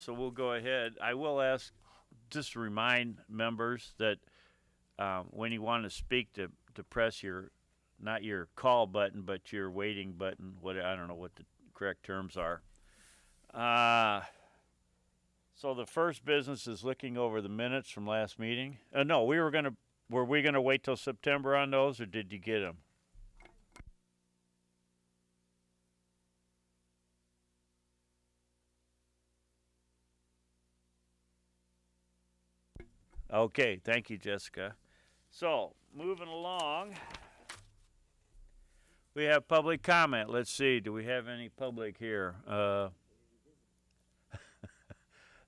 So we'll go ahead. I will ask, just to remind members that when you want to speak, to press your, not your call button, but your waiting button. What I don't know what the correct terms are. Uh, so the first business is looking over the minutes from last meeting. No, were we gonna wait till September on those, or did you get them? Okay, thank you, Jessica. So moving along, we have public comment. Let's see, do we have any public here?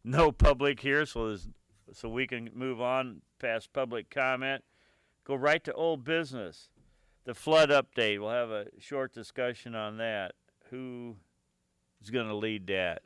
No public here, so we can move on past public comment. Go right to old business. The flood update. We'll have a short discussion on that. Who is going to lead that?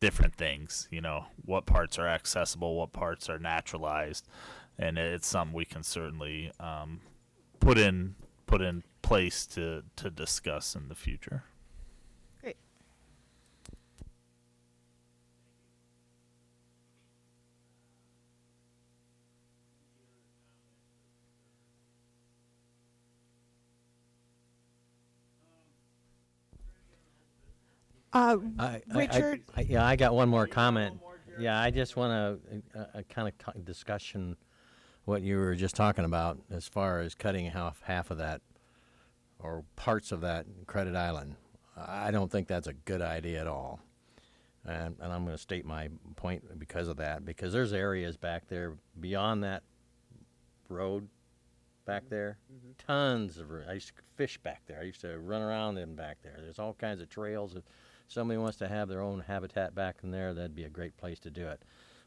different things. What parts are accessible, what parts are naturalized, and it's something we can certainly put in place to discuss in the future. Great. Richard? I got one more comment. Yeah, I just want to kind of discussion what you were just talking about as far as cutting half of that or parts of that credit island. I don't think that's a good idea at all. And I'm going to state my point because of that, because there's areas back there beyond that road back there. Tons of, I used to fish back there. I used to run around in back there. There's all kinds of trails. If somebody wants to have their own habitat back in there, that'd be a great place to do it.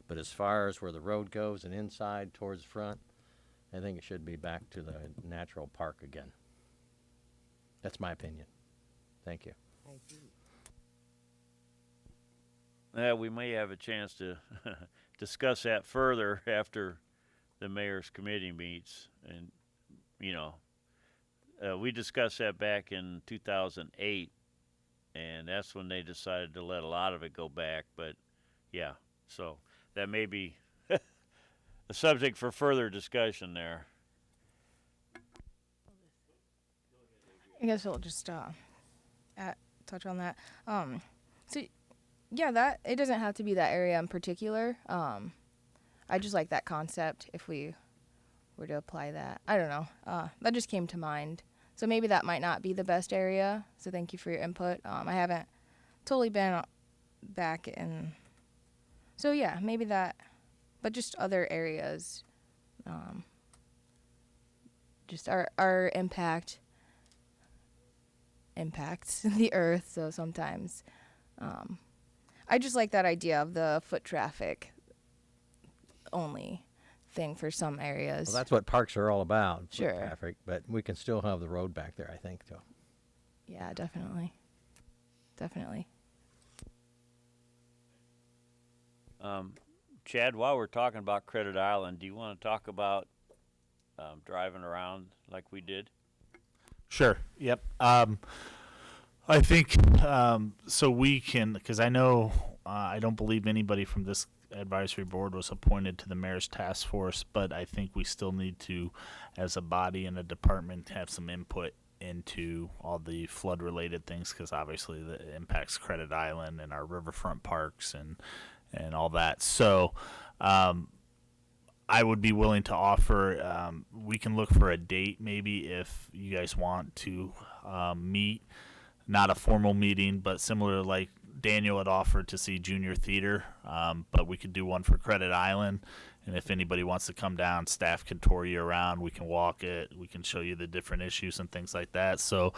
But as far as where the road goes and inside towards the front, I think it should be back to the natural park again. That's my opinion. Thank you. Yeah, we may have a chance to discuss that further after the mayor's committee meets. And, we discussed that back in 2008, and that's when they decided to let a lot of it go back. But, yeah, so that may be a subject for further discussion there. I guess we'll just touch on that. So, yeah, that it doesn't have to be that area in particular. I just like that concept if we were to apply that. I don't know. That just came to mind. So maybe that might not be the best area. So thank you for your input. I haven't totally been back in. So yeah, maybe that, but just other areas. Just our impacts the earth. So sometimes, I just like that idea of the foot traffic only thing for some areas. Well, that's what parks are all about, Sure. foot traffic, but we can still have the road back there, I think, too. Yeah, definitely. Chad, while we're talking about Credit Island, do you want to talk about driving around like we did? Sure. Yep. I think so. We can, because I know I don't believe anybody from this advisory board was appointed to the mayor's task force, but I think we still need to, as a body and a department, have some input into all the flood related things, because obviously that impacts Credit Island and our riverfront parks and all that. So I would be willing to offer, we can look for a date maybe if you guys want to meet, not a formal meeting, but similar like Daniel had offered to see Junior Theater, but we could do one for Credit Island. And if anybody wants to come down, staff can tour you around. We can walk it. We can show you the different issues and things like that. So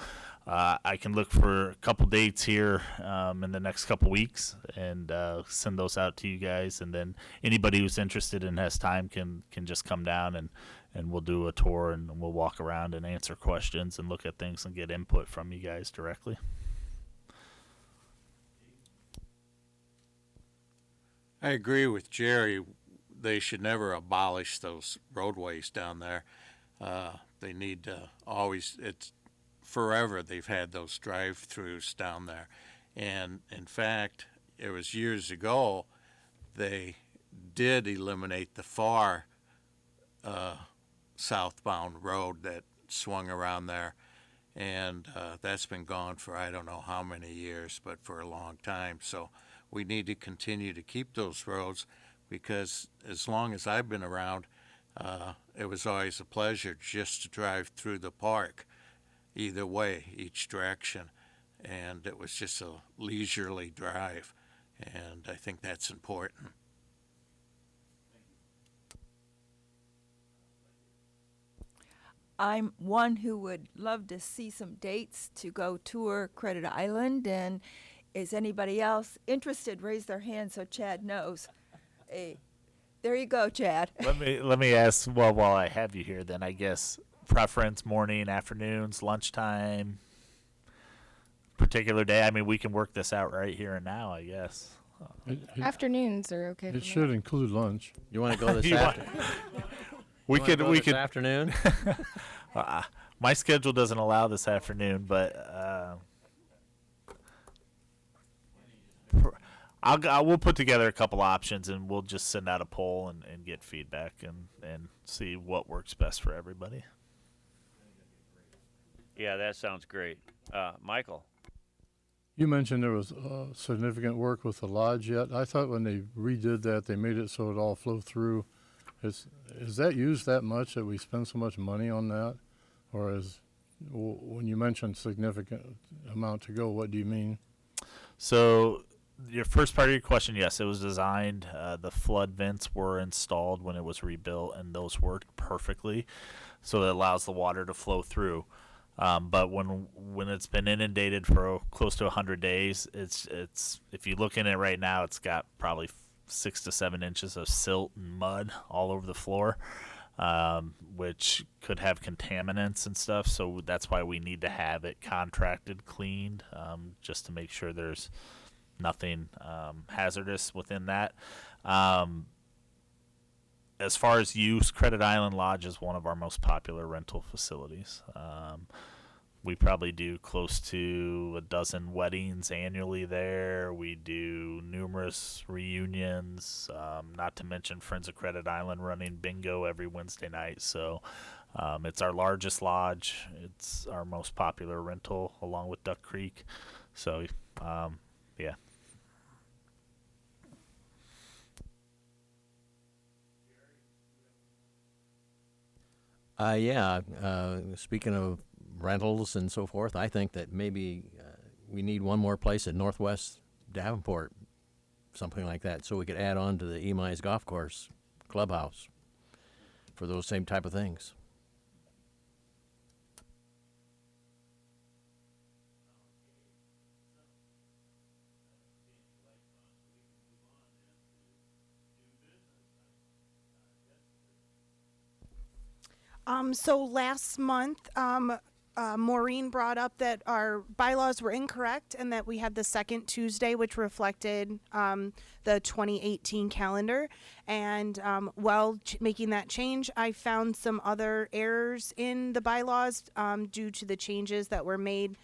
I can look for a couple dates here in the next couple weeks and send those out to you guys. And then anybody who's interested and has time can just come down and we'll do a tour and we'll walk around and answer questions and look at things and get input from you guys directly. I agree with Jerry. They should never abolish those roadways down there. They need to always, it's forever they've had those drive-throughs down there. And in fact, it was years ago, they did eliminate the far southbound road that swung around there. And that's been gone for I don't know how many years, but for a long time. So we need to continue to keep those roads, because as long as I've been around, it was always a pleasure just to drive through the park, either way, each direction. And it was just a leisurely drive, and I think that's important. I'm one who would love to see some dates to go tour Credit Island, and is anybody else interested? Raise their hand so Chad knows. Hey, there you go, Chad. Let me ask. Well, while I have you here, then I guess preference morning, afternoons, lunchtime, particular day. I mean, we can work this out right here and now, I guess. Afternoons are okay for It me. should include lunch. You want to go this You want- afternoon? we could this afternoon. my schedule doesn't allow this afternoon, but we'll put together a couple options and we'll just send out a poll and get feedback and see what works best for everybody. Yeah, that sounds great. Michael. You mentioned there was significant work with the lodge yet. I thought when they redid that, they made it so it all flowed through. Is that used that much that we spend so much money on that? Or when you mentioned significant amount to go, what do you mean? So your first part of your question, yes, it was designed. The flood vents were installed when it was rebuilt, and those worked perfectly. So it allows the water to flow through. But when it's been inundated for close to 100 days, it's if you look in it right now, it's got probably 6 to 7 inches of silt and mud all over the floor, which could have contaminants and stuff. So that's why we need to have it contracted, cleaned, just to make sure there's nothing hazardous within that. As far as use, Credit Island Lodge is one of our most popular rental facilities. We probably do close to a dozen weddings annually there. We do numerous reunions, not to mention Friends of Credit Island running bingo every Wednesday night. So it's our largest lodge. It's our most popular rental along with Duck Creek. So, yeah. Speaking of rentals and so forth, I think that maybe we need one more place at Northwest Davenport, something like that, so we could add on to the Emi's Golf Course clubhouse for those same type of things. So last month, Maureen brought up that our bylaws were incorrect and that we had the second Tuesday, which reflected the 2018 calendar. And while making that change, I found some other errors in the bylaws due to the changes that were made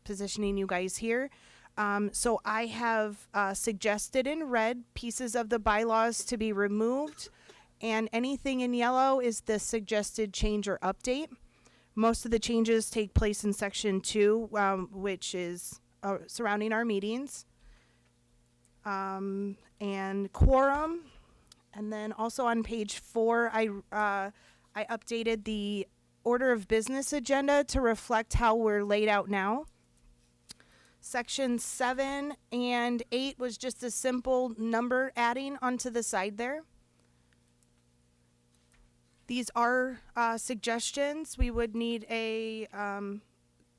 positioning you guys here. So I have suggested in red pieces of the bylaws to be removed, and anything in yellow is the suggested change or update. Most of the changes take place in section 2, which is surrounding our meetings, and quorum. And then also on page 4, I updated the order of business agenda to reflect how we're laid out now. Section 7 and 8 was just a simple number adding onto the side there. These are suggestions. We would need a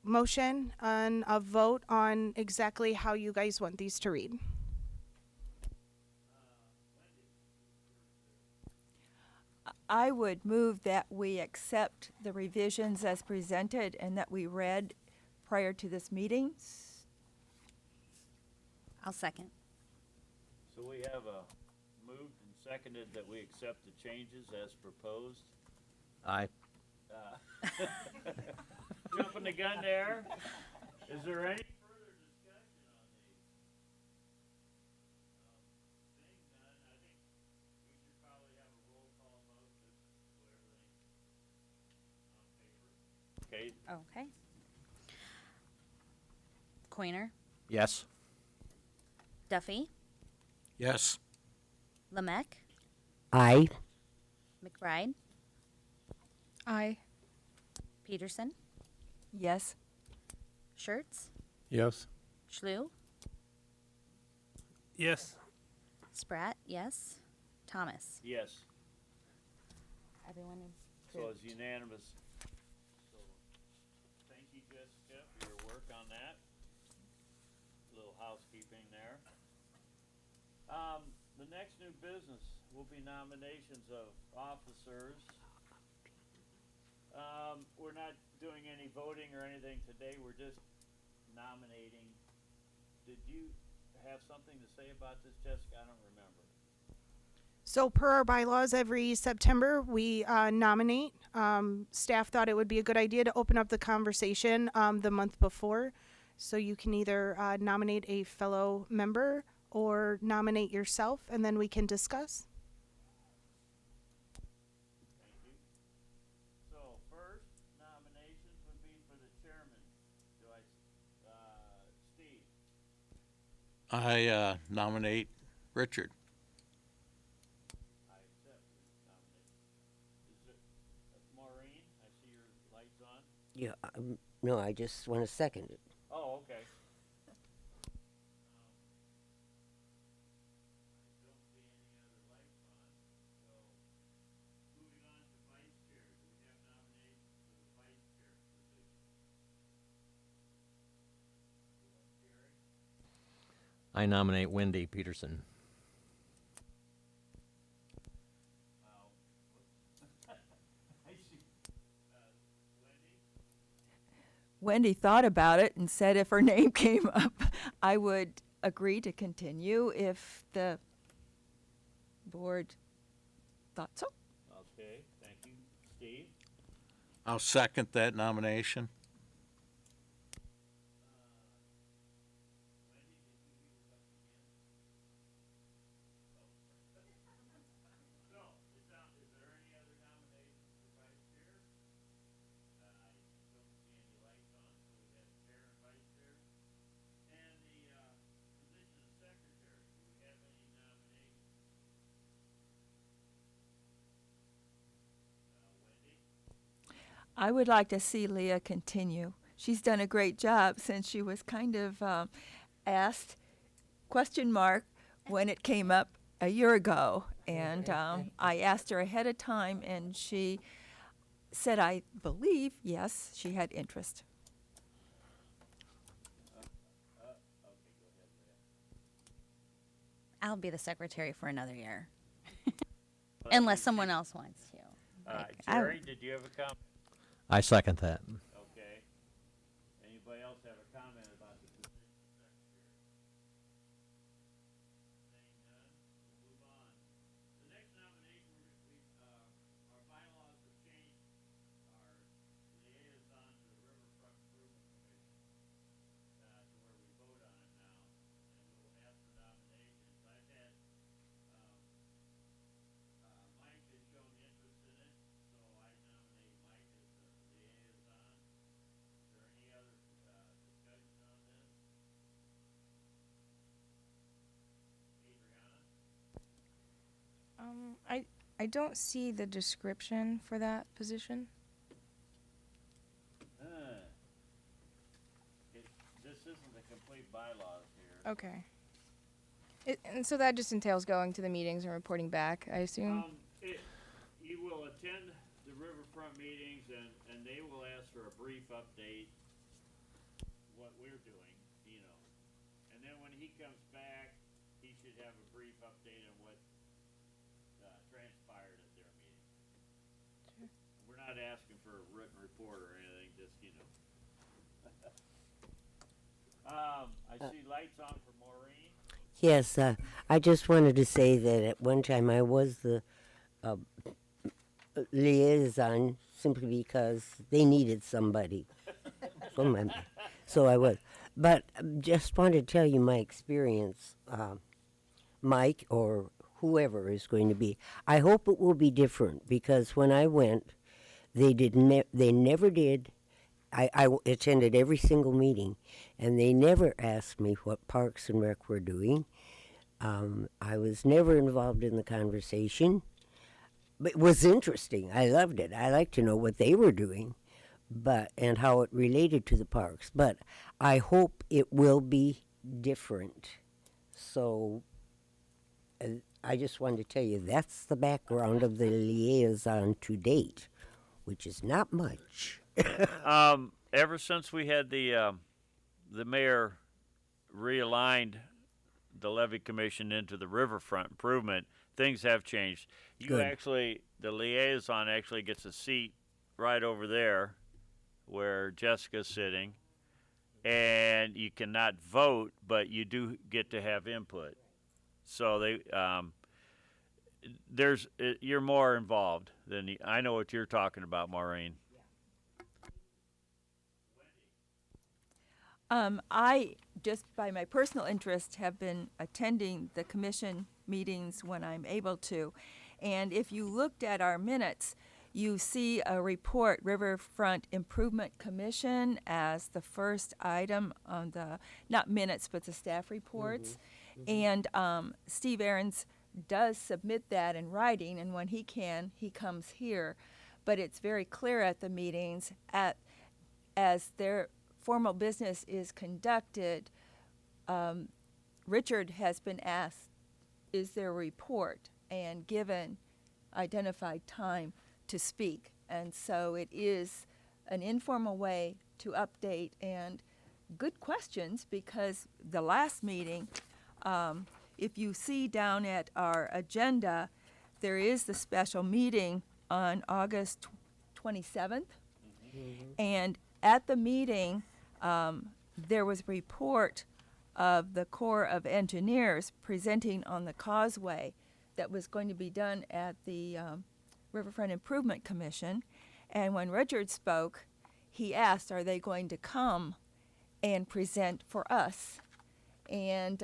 motion and a vote on exactly how you guys want these to read. I would move that we accept the revisions as presented and that we read prior to this meeting. I'll second. So we have moved and seconded that we accept the changes as proposed. Aye. Jumping the gun there. Is there any further discussion on these? Seeing none, I think we should probably have a roll call vote just so everything's on paper. Okay. Okay. Coiner, Yes. Duffy, Yes. Lamech, Aye. McBride, Aye. Peterson, Yes. Schertz, Yes. Schlew, Yes. Spratt, yes. Thomas. Yes. Everyone So it's unanimous. So thank you, Jessica, for your work on that. Little housekeeping there. The next new business will be nominations of officers. We're not doing any voting or anything today. We're just nominating. have something to say about this, Jessica? I don't remember. So per our bylaws, every September we nominate. Staff thought it would be a good idea to open up the conversation the month before. So you can either nominate a fellow member or nominate yourself, and then we can discuss. Thank you. So first nominations would be for the chairman. Steve? I nominate Richard. I accept your nomination. Is it Maureen? I see your lights on. Yeah, no, I just want to second it. Oh, okay. I nominate Wendy Peterson. Wendy thought about it and said if her name came up, I would agree to continue if the board thought so. Okay, thank you. Steve? I'll second that nomination. I would like to see Leah continue. She's done a great job since she was kind of asked, question mark, when it came up a year ago. And I asked her ahead of time, and she said, I believe, yes, she had interest. I'll be the secretary for another year. Unless someone else wants to. Jerry, did you have a comment? I second that. Okay. Anybody else have a comment about the position of secretary? Saying none, we'll move on. The next nomination, our bylaws have changed our liaison to the Riverfront Improvement Commission to where we vote on it now, and we'll ask for nominations. I've had Mike has shown interest in it, so I nominate Mike as the liaison. Is there any other discussion on this? Adriana? I don't see the description for that position. This isn't the complete bylaws here. Okay. And so that just entails going to the meetings and reporting back, I assume? You will attend the Riverfront meetings, and they will ask for a brief update, what we're doing, you know. And then when he comes back, he should have a brief update on what transpired at their meeting. Sure. We're not asking for a written report or anything, just, you know. I see lights on for Maureen. Yes, I just wanted to say that at one time I was the liaison simply because they needed somebody. So I was. But just wanted to tell you my experience, Mike or whoever is going to be. I hope it will be different because when I went, they never did. I attended every single meeting, and they never asked me what Parks and Rec were doing. I was never involved in the conversation. But it was interesting. I loved it. I like to know what they were doing, and how it related to the parks. But I hope it will be different. So I just wanted to tell you that's the background of the liaison to date, which is not much. Ever since we had the mayor realigned the levy commission into the riverfront improvement, things have changed. The liaison actually gets a seat right over there where Jessica's sitting. and you cannot vote, but you do get to have input. So you're more involved than I know what you're talking about, Maureen. I, just by my personal interest, have been attending the commission meetings when I'm able to. And if you looked at our minutes, you see a report, Riverfront Improvement Commission, as the first item on the, not minutes, but the staff reports. And Steve Aarons does submit that in writing, and when he can, he comes here. But it's very clear at the meetings, as their formal business is conducted, Richard has been asked, is there a report, and given identified time to speak. And so it is an informal way to update, and good questions, because the last meeting, if you see down at our agenda, there is the special meeting on August 27th. And at the meeting, there was a report of the Corps of Engineers presenting on the causeway that was going to be done at the Riverfront Improvement Commission. And when Richard spoke, he asked, are they going to come and present for us? And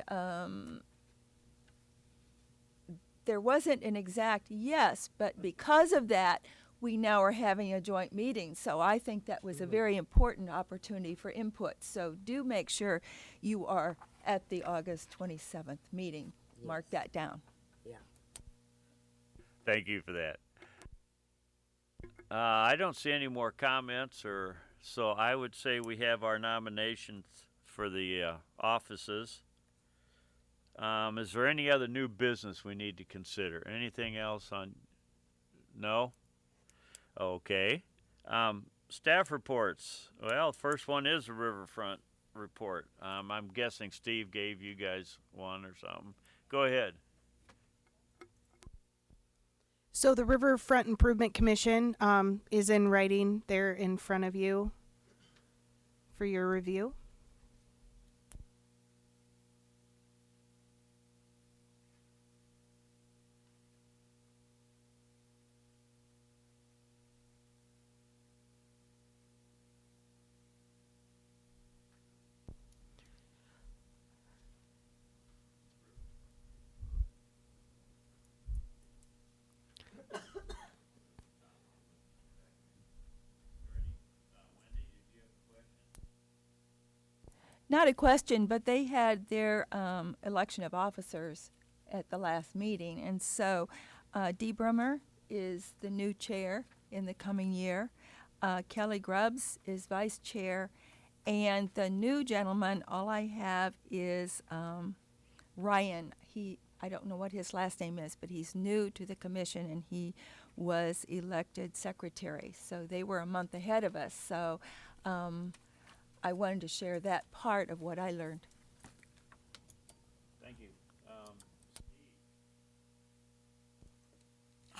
there wasn't an exact yes, but because of that, we now are having a joint meeting. So I think that was a very important opportunity for input. So do make sure you are at the August 27th meeting. Yes. Mark that down. Yeah. Thank you for that. I don't see any more comments, so I would say we have our nominations for the offices. Is there any other new business we need to consider? Anything else on? No? Okay. Staff reports. Well, first one is the Riverfront report. I'm guessing Steve gave you guys one or something. Go ahead. So the Riverfront Improvement Commission is in writing there in front of you for your review. Not a question, but they had their election of officers at the last meeting. And so Dee Brummer is the new chair in the coming year. Kelly Grubbs is vice chair. And the new gentleman, all I have is Ryan. I don't know what his last name is, but he's new to the commission, and he was elected secretary. So they were a month ahead of us. So I wanted to share that part of what I learned. Thank you.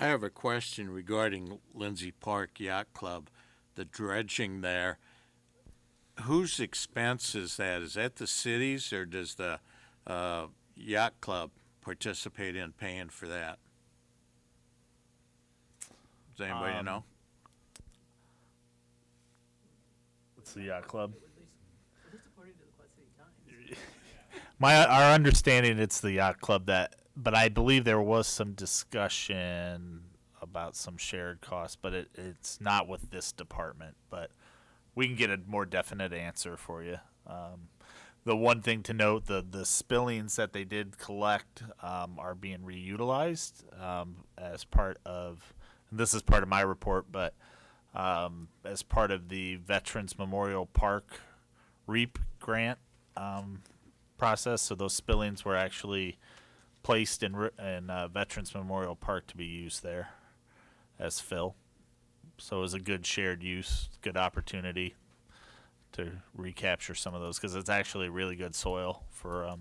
I have a question regarding Lindsay Park Yacht Club, the dredging there. Whose expense is that? Is that the city's, or does the yacht club participate in paying for that? Does anybody know? What's the yacht club? Our understanding, it's the yacht club but I believe there was some discussion about some shared costs, but it's not with this department. But we can get a more definite answer for you. The one thing to note, the spillings that they did collect are being reutilized as part of, and this is part of my report, but as part of the Veterans Memorial Park REAP grant process. So those spillings were actually placed in Veterans Memorial Park to be used there as fill. So it was a good shared use, good opportunity to recapture some of those, because it's actually really good soil for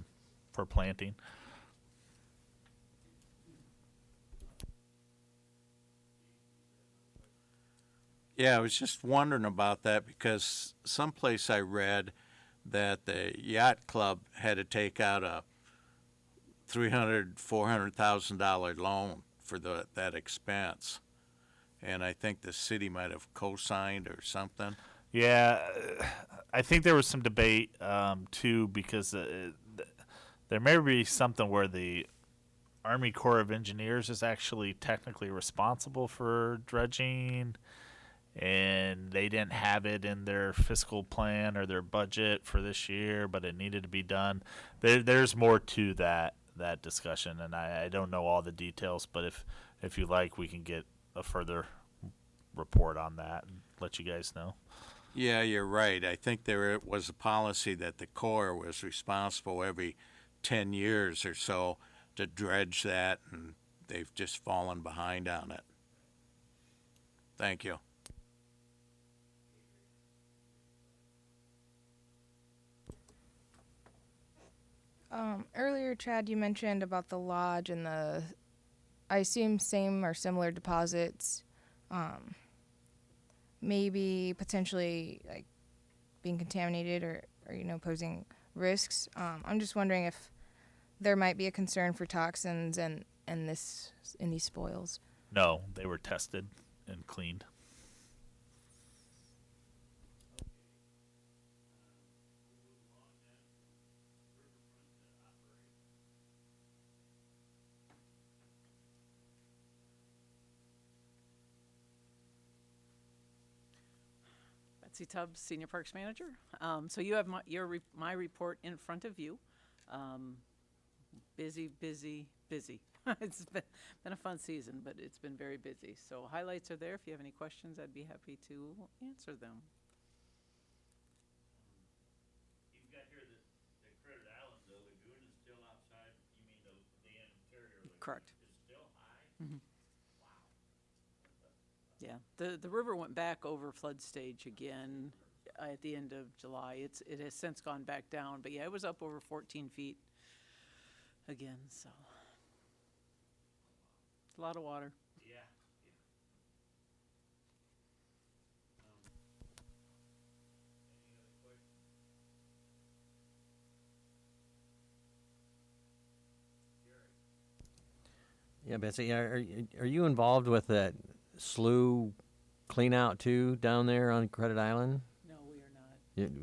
planting. Yeah, I was just wondering about that, because someplace I read that the yacht club had to take out a $400,000 loan for that expense, and I think the city might have co-signed or something. Yeah, I think there was some debate too, because there may be something where the Army Corps of Engineers is actually technically responsible for dredging, and they didn't have it in their fiscal plan or their budget for this year, but it needed to be done. There's more to that discussion, and I don't know all the details, but if you like, we can get a further report on that and let you guys know. Yeah, you're right. I think there was a policy that the Corps was responsible every 10 years or so to dredge that, and they've just fallen behind on it. Thank you. Earlier, Chad, you mentioned about the lodge and I assume same or similar deposits, maybe potentially like being contaminated or posing risks. I'm just wondering if there might be a concern for toxins in these spoils. No, they were tested and cleaned. Betsy Tubbs, Senior Parks Manager. So you have my report in front of you. Busy. It's been a fun season, but it's been very busy. So highlights are there. If you have any questions, I'd be happy to answer them. You've got here the Credit Island, the lagoon is still outside. You mean the interior lagoon? Correct. It's still high? Mhm. Wow. Yeah, the river went back over flood stage again at the end of July. It has since gone back down, but yeah, it was up over 14 feet again. So a lot of water. Yeah. Any other questions? Yeah, Betsy, are you involved with that slough clean out too down there on Credit Island? No, we are not.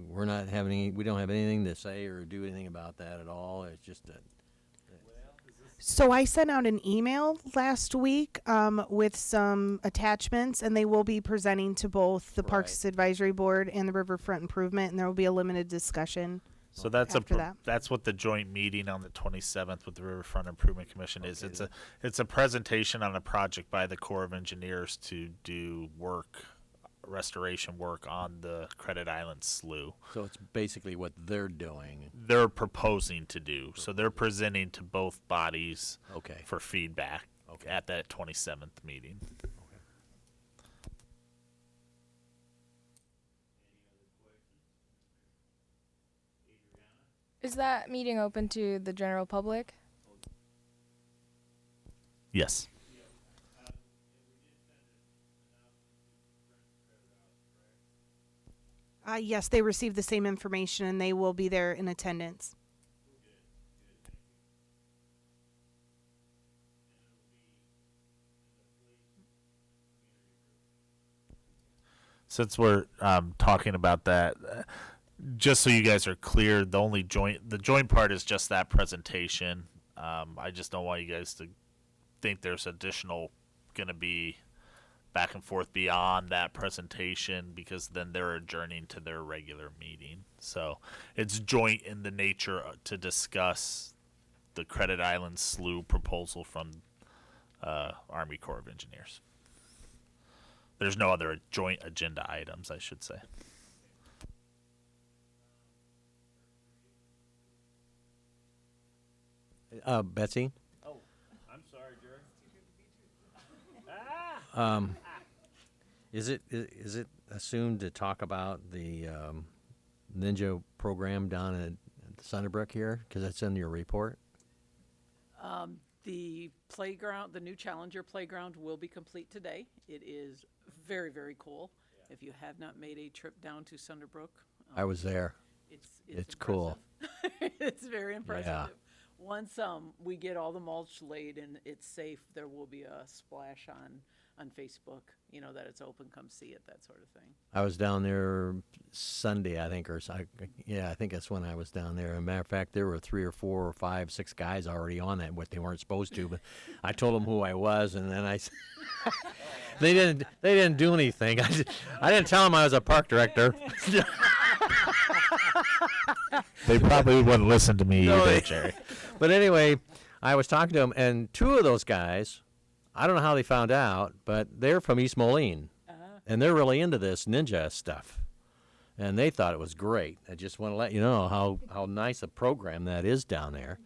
We're not having we don't have anything to say or do anything about that at all. It's just that. So I sent out an email last week with some attachments, and they will be presenting to both the Parks Advisory Board and the Riverfront Improvement, and there will be a limited discussion. So that's after that. That's what the joint meeting on the 27th with the Riverfront Improvement Commission is. Okay. It's a presentation on a project by the Corps of Engineers to do restoration work on the Credit Island Slough. So it's basically what they're doing. They're proposing to do. So they're presenting to both bodies Okay. for feedback at that 27th meeting. Is that meeting open to the general public? Yes. Yes, they received the same information, and they will be there in attendance. Since we're talking about that, just so you guys are clear, the joint part is just that presentation. I just don't want you guys to think there's additional going to be back and forth beyond that presentation, because then they're adjourning to their regular meeting. So it's joint in the nature to discuss the Credit Island Slough proposal from Army Corps of Engineers. There's no other joint agenda items, I should say. Betsy? Oh, I'm sorry, Jerry. Is it assumed to talk about the ninja program down at Sunder here? Because that's in your report. The playground, the new Challenger playground, will be complete today. It is very, very cool. Yeah. If you have not made a trip down to Sunder, I was there. It's cool. It's very impressive. Yeah. Once we get all the mulch laid and it's safe, there will be a splash on Facebook, that it's open, come see it, that sort of thing. I was down there Sunday, I think, yeah, I think that's when I was down there. As a matter of fact, there were 3 or 4 or 5, 6 guys already on it, what they weren't supposed to, but I told them who I was, and then they didn't do anything. I didn't tell them I was a park director. They probably wouldn't listen to me No, either, they- Jerry. But anyway, I was talking to them, and 2 of those guys, I don't know how they found out, but they're from East Moline, and they're really into this ninja stuff, and they thought it was great. I just want to let you know how nice a program that is down there.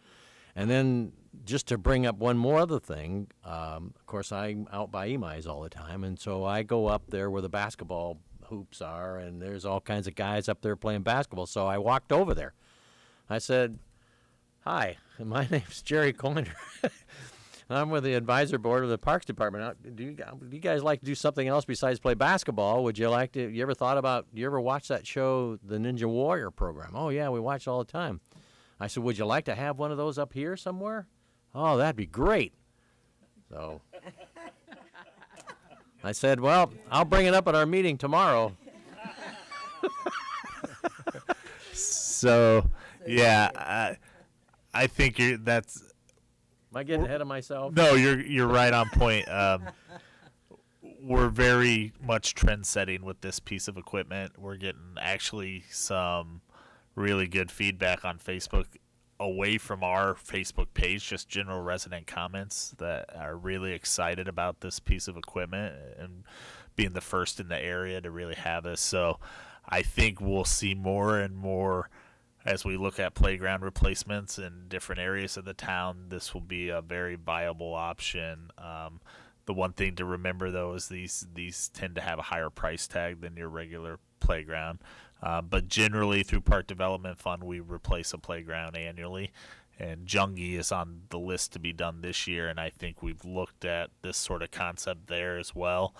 And then just to bring up one more other thing, of course, I'm out by Emi's all the time, and so I go up there where the basketball hoops are, and there's all kinds of guys up there playing basketball. So I walked over there. I said, "Hi, my name's Jerry Coiner. I'm with the advisor board of the Parks Department. Do you guys like to do something else besides play basketball? Would you like to? You ever watch that show, the Ninja Warrior program? Oh yeah, we watch it all the time." I said, "Would you like to have one of those up here somewhere?" "Oh, that'd be great." So I said, "Well, I'll bring it up at our meeting tomorrow." So, yeah, I think that's. Am I getting ahead of myself? No, you're right on point. We're very much trend setting with this piece of equipment. We're getting actually some really good feedback on Facebook away from our Facebook page, just general resident comments that are really excited about this piece of equipment and being the first in the area to really have this. So I think we'll see more and more as we look at playground replacements in different areas of the town. This will be a very viable option. The one thing to remember, though, is these tend to have a higher price tag than your regular playground. But generally, through Park Development Fund, we replace a playground annually. And Jungie is on the list to be done this year, and I think we've looked at this sort of concept there as well.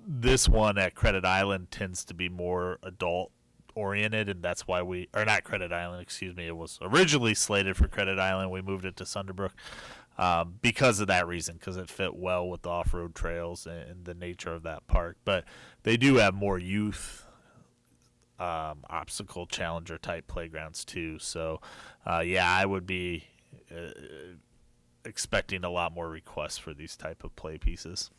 This one at Credit Island tends to be more adult oriented, and that's why not Credit Island, excuse me. It was originally slated for Credit Island. We moved it to Sunder Brook because of that reason, because it fit well with the off-road trails and the nature of that park. But they do have more youth obstacle challenger type playgrounds too. So yeah, I would be expecting a lot more requests for these type of play pieces.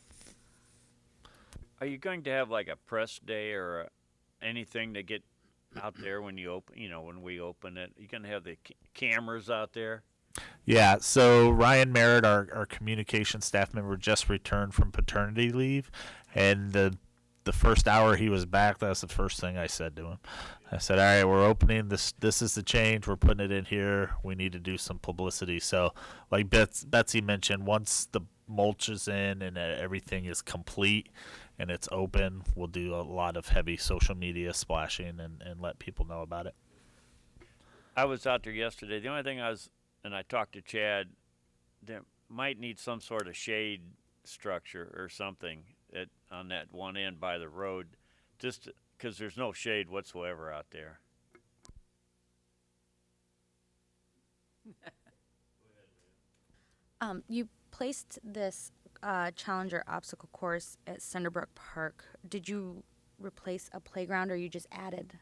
Are you going to have like a press day or anything to get out there when you open, when we open it? You're going to have the cameras out there? Yeah, so Ryan Merritt, our communication staff member, just returned from paternity leave, and the first hour he was back, that's the first thing I said to him. I said, "All right, we're opening this. This is the change. We're putting it in here. We need to do some publicity." So, like Betsy mentioned, once the mulch is in and everything is complete and it's open, we'll do a lot of heavy social media splashing and let people know about it. I was out there yesterday. The only thing and I talked to Chad, they might need some sort of shade structure or something on that one end by the road, just because there's no shade whatsoever out there. You placed this Challenger obstacle course at Sunderbrook Park. Did you replace a playground, or you just added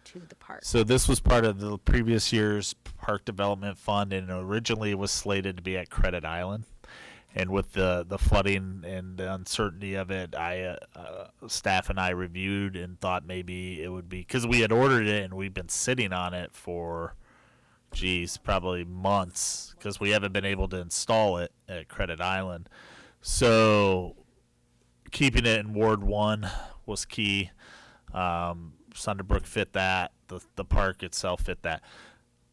to the park? So this was part of the previous year's Park Development Fund, and originally it was slated to be at Credit Island. And with the flooding and the uncertainty of it, staff and I reviewed and thought maybe it would be, because we had ordered it and we've been sitting on it for, probably months, because we haven't been able to install it at Credit Island. So keeping it in Ward 1 was key. Sunderbrook fit that. The park itself fit that.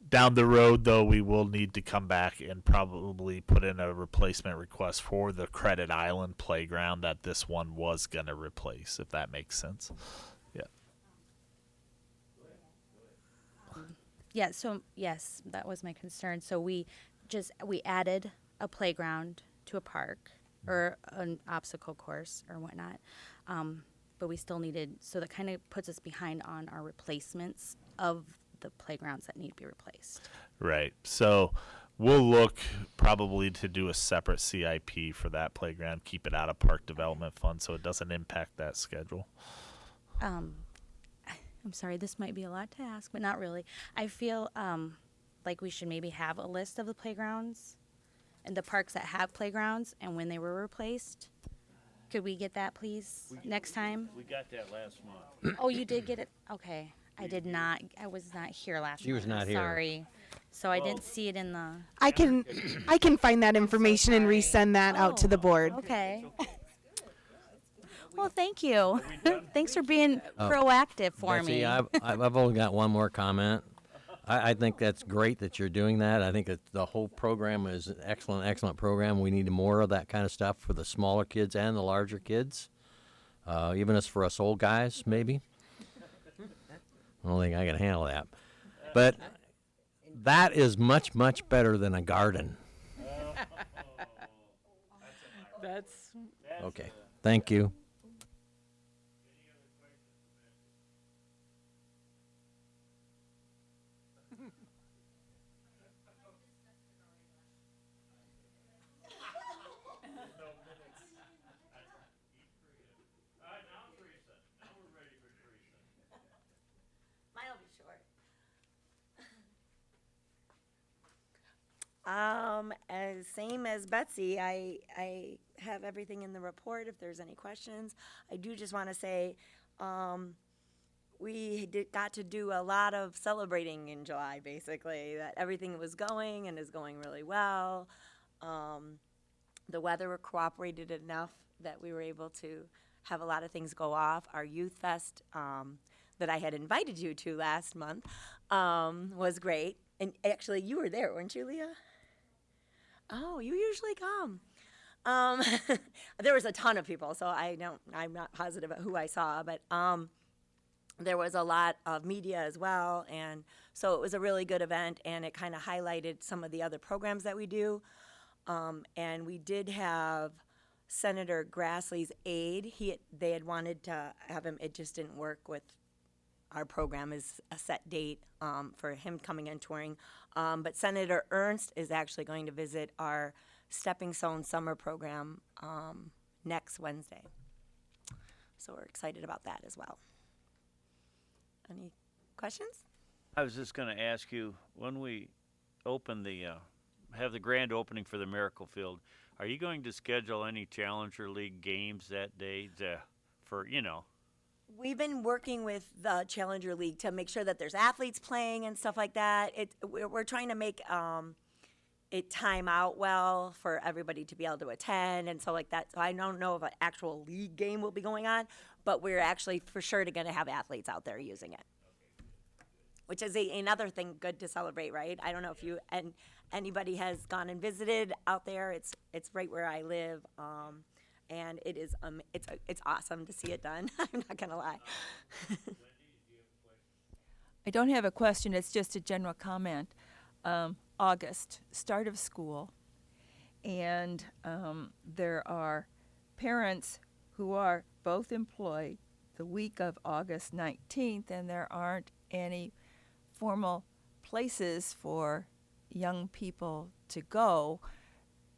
Down the road, though, we will need to come back and probably put in a replacement request for the Credit Island playground that this one was going to replace, if that makes sense. Yeah. Yeah, so yes, that was my concern. So we added a playground to a park or an obstacle course or whatnot. but we still needed, so that kind of puts us behind on our replacements of the playgrounds that need to be replaced. Right. So we'll look probably to do a separate CIP for that playground, keep it out of park development fund so it doesn't impact that schedule. I'm sorry, this might be a lot to ask, but not really. I feel like we should maybe have a list of the playgrounds and the parks that have playgrounds and when they were replaced. Could we get that, please, next time? We got that last month. Oh, you did get it? Okay. I did not. I was not here last She was month. not here. Sorry. So I didn't see it in the. I can find that information and resend that out to the board. Okay. Well, thank you. Thanks for being proactive for Betsy, me. I've only got one more comment. I think that's great that you're doing that. I think that the whole program is an excellent program. We need more of that kind of stuff for the smaller kids and the larger kids, even as for us old guys, maybe. I don't think I can handle that. But that is much, much better than a garden. That's Okay. Thank you. Mine'll be short. As same as Betsy, I have everything in the report if there's any questions. I do just want to say, got to do a lot of celebrating in July, basically, that everything was going and is going really well. The weather cooperated enough that we were able to have a lot of things go off. Our Youth Fest that I had invited you to last month was great. And actually, you were there, weren't you, Leah? Oh, you usually come. There was a ton of people, so I'm not positive about who I saw, but there was a lot of media as well, and so it was a really good event, and it kind of highlighted some of the other programs that we do. And we did have Senator Grassley's aide. They had wanted to have him. It just didn't work with our program is a set date for him coming and touring. But Senator Ernst is actually going to visit our Stepping Stone summer program next Wednesday. So we're excited about that as well. Any questions? I was just going to ask you, when we open have the grand opening for the Miracle Field, are you going to schedule any Challenger League games that day for? We've been working with the Challenger League to make sure that there's athletes playing and stuff like that. We're trying to make it time out well for everybody to be able to attend and so like that. So I don't know if an actual league game will be going on, but we're actually for sure going to have athletes out there using it, which is another thing good to celebrate, right? I don't know if you and anybody has gone and visited out there. It's right where I live. And it is it's awesome to see it done. I'm not gonna lie. I don't have a question. It's just a general comment. August, start of school, and there are parents who are both employed the week of August 19th, and there aren't any formal places for young people to go,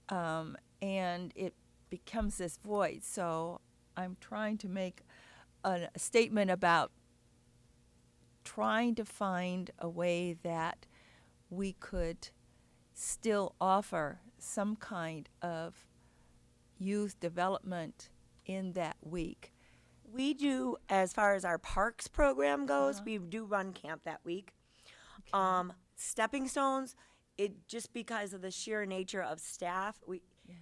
and it becomes this void. So I'm trying to make a statement about trying to find a way that we could still offer some kind of youth development in that week. We do, as far as our parks program goes, we do run camp that week. Okay. Stepping Stones, it just because of the sheer nature of staff,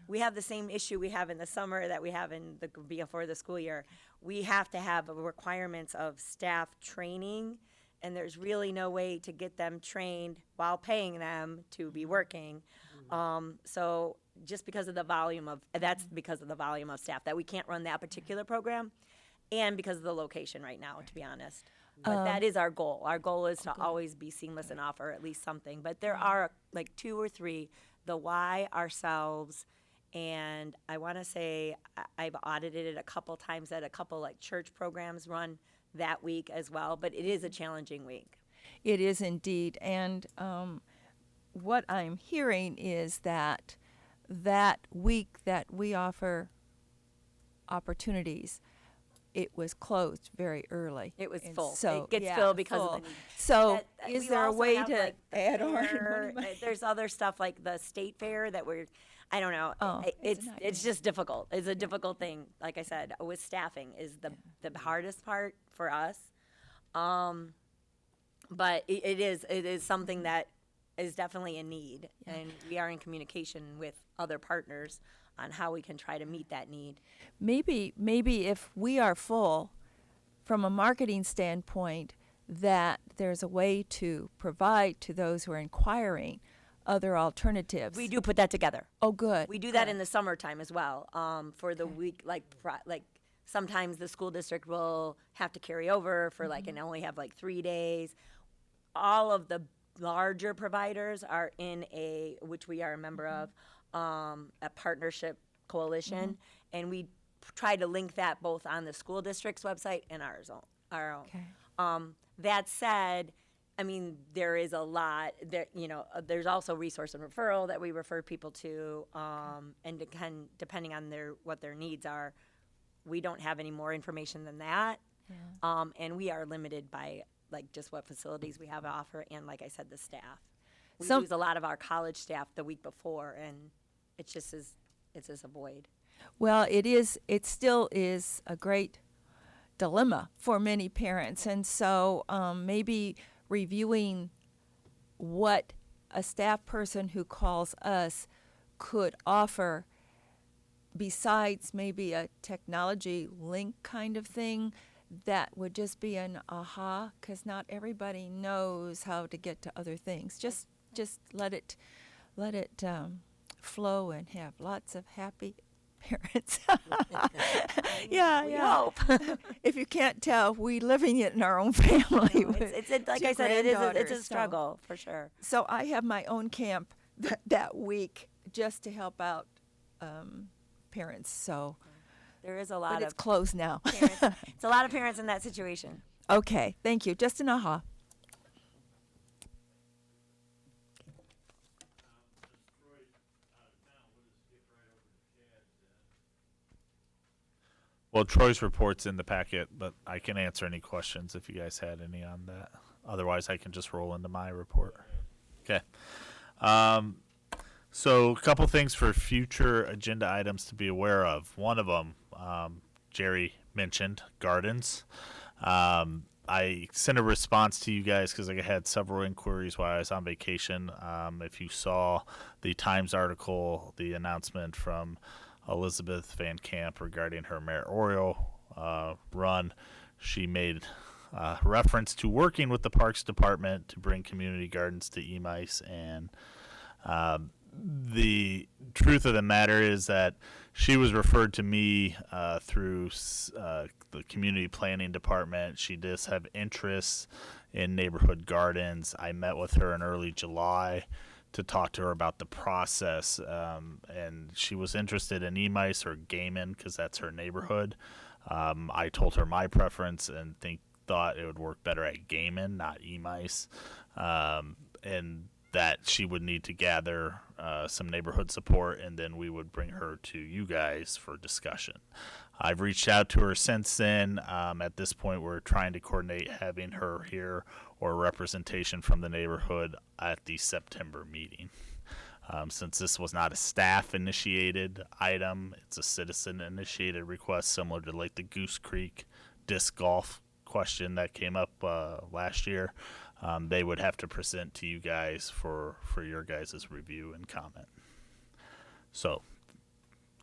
we have the same issue we have in the summer that we have in before the school year. We have to have requirements of staff training, and there's really no way to get them trained while paying them to be working. So just because of the volume of staff that we can't run that particular program, and because of the location right now, to be honest. But that is our goal. Our goal is to always be seamless and offer at least something. But there are like 2 or 3, the Y, ourselves, And I want to say I've audited it a couple times, that a couple like church programs run that week as well, but it is a challenging week. It is indeed. And what I'm hearing is that that week that we offer opportunities, it was closed very early. It was And full. So, It gets yeah, filled because full. of the need. So We is there a also way have, to like, the add on? fair, there's other stuff like the state fair that I don't know. Oh, It's just difficult. It's a difficult thing. Like I said, with staffing is the hardest part for us. But it is something that is definitely a need, and we are in communication with other partners on how we can try to meet that need. Maybe if we are full, from a marketing standpoint, that there's a way to provide to those who are inquiring other alternatives. We do put that together. Oh, good. We do that in the summertime as well. For the week, like sometimes the school district will have to carry over for and only have 3 days. All of the larger providers are in which we are a member of, a partnership coalition, and we try to link that both on the school district's website and our own. Okay. That said, I mean, there is a lot there. There's also resource and referral that we refer people to, and depending on what their needs are, we don't have any more information than that. Yeah. And we are limited by just what facilities we have to offer, and like I said, the staff. We Some- lose a lot of our college staff the week before, and it's just a void. Well, it still is a great dilemma for many parents. And so maybe reviewing what a staff person who calls us could offer besides maybe a technology link kind of thing, that would just be an aha, because not everybody knows how to get to other things. Just let it flow and have lots of happy parents. Yeah, We yeah. hope. If you can't tell, we living it in our own family. It's like two I said, it's a granddaughters, so- struggle for sure. So I have my own camp that week just to help out parents. So, There is a but lot it's of closed now. parents. It's a lot of parents in that situation. Okay, thank you. Just an aha. Well, Troy's report's in the packet, but I can answer any questions if you guys had any on that. Otherwise, I can just roll into my report. Okay. So a couple things for future agenda items to be aware of. One of them, Jerry mentioned, gardens. I sent a response to you guys because I had several inquiries while I was on vacation. If you saw the Times article, the announcement from Elizabeth Van Camp regarding her mayoral run, she made reference to working with the Parks Department to bring community gardens to Emice, and the truth of the matter is that she was referred to me through the community planning department. She does have interests in neighborhood gardens. I met with her in early July to talk to her about the process, and she was interested in Emice or Gaiman because that's her neighborhood. I told her my preference and thought it would work better at Gaiman, not Emice, and that she would need to gather some neighborhood support, and then we would bring her to you guys for discussion. I've reached out to her since then. At this point, we're trying to coordinate having her here or representation from the neighborhood at the September meeting. Since this was not a staff-initiated item, it's a citizen-initiated request, similar to like the Goose Creek disc golf question that came up last year. They would have to present to you guys for your guys' review and comment. So,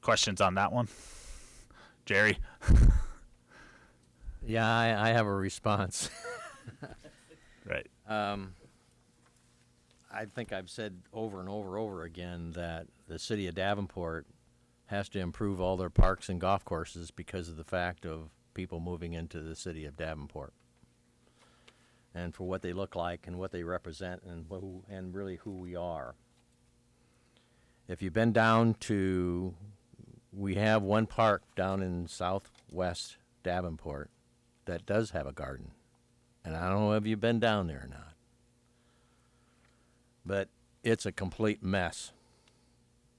questions on that one? Jerry? Yeah, I have a response. Right. I think I've said over and over again that the city of Davenport has to improve all their parks and golf courses because of the fact of people moving into the city of Davenport, and for what they look like and what they represent and really who we are. if you've been down to, we have one park down in southwest Davenport that does have a garden. And I don't know if you've been down there or not. But it's a complete mess.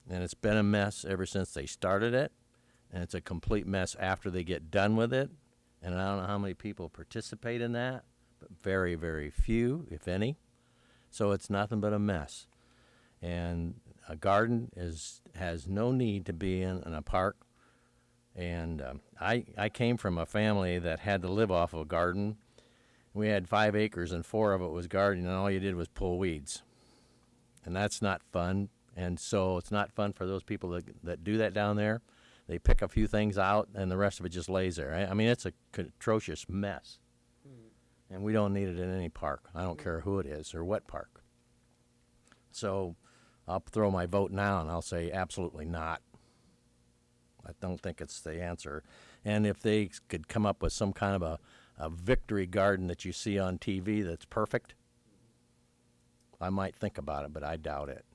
And it's been a mess ever since they started it. And it's a complete mess after they get done with it. And I don't know how many people participate in that, but very, very few, if any. So it's nothing but a mess. And a garden has no need to be in a park. And I came from a family that had to live off of a garden. We had 5 acres and 4 of it was gardening, and all you did was pull weeds. And that's not fun. And so it's not fun for those people that do that down there. They pick a few things out, and the rest of it just lays there. I mean, it's a atrocious mess. And we don't need it in any park. I don't care who it is or what park. So I'll throw my vote now, and I'll say absolutely not. I don't think it's the answer. And if they could come up with some kind of a victory garden that you see on TV that's perfect, I might think about it, but I doubt it.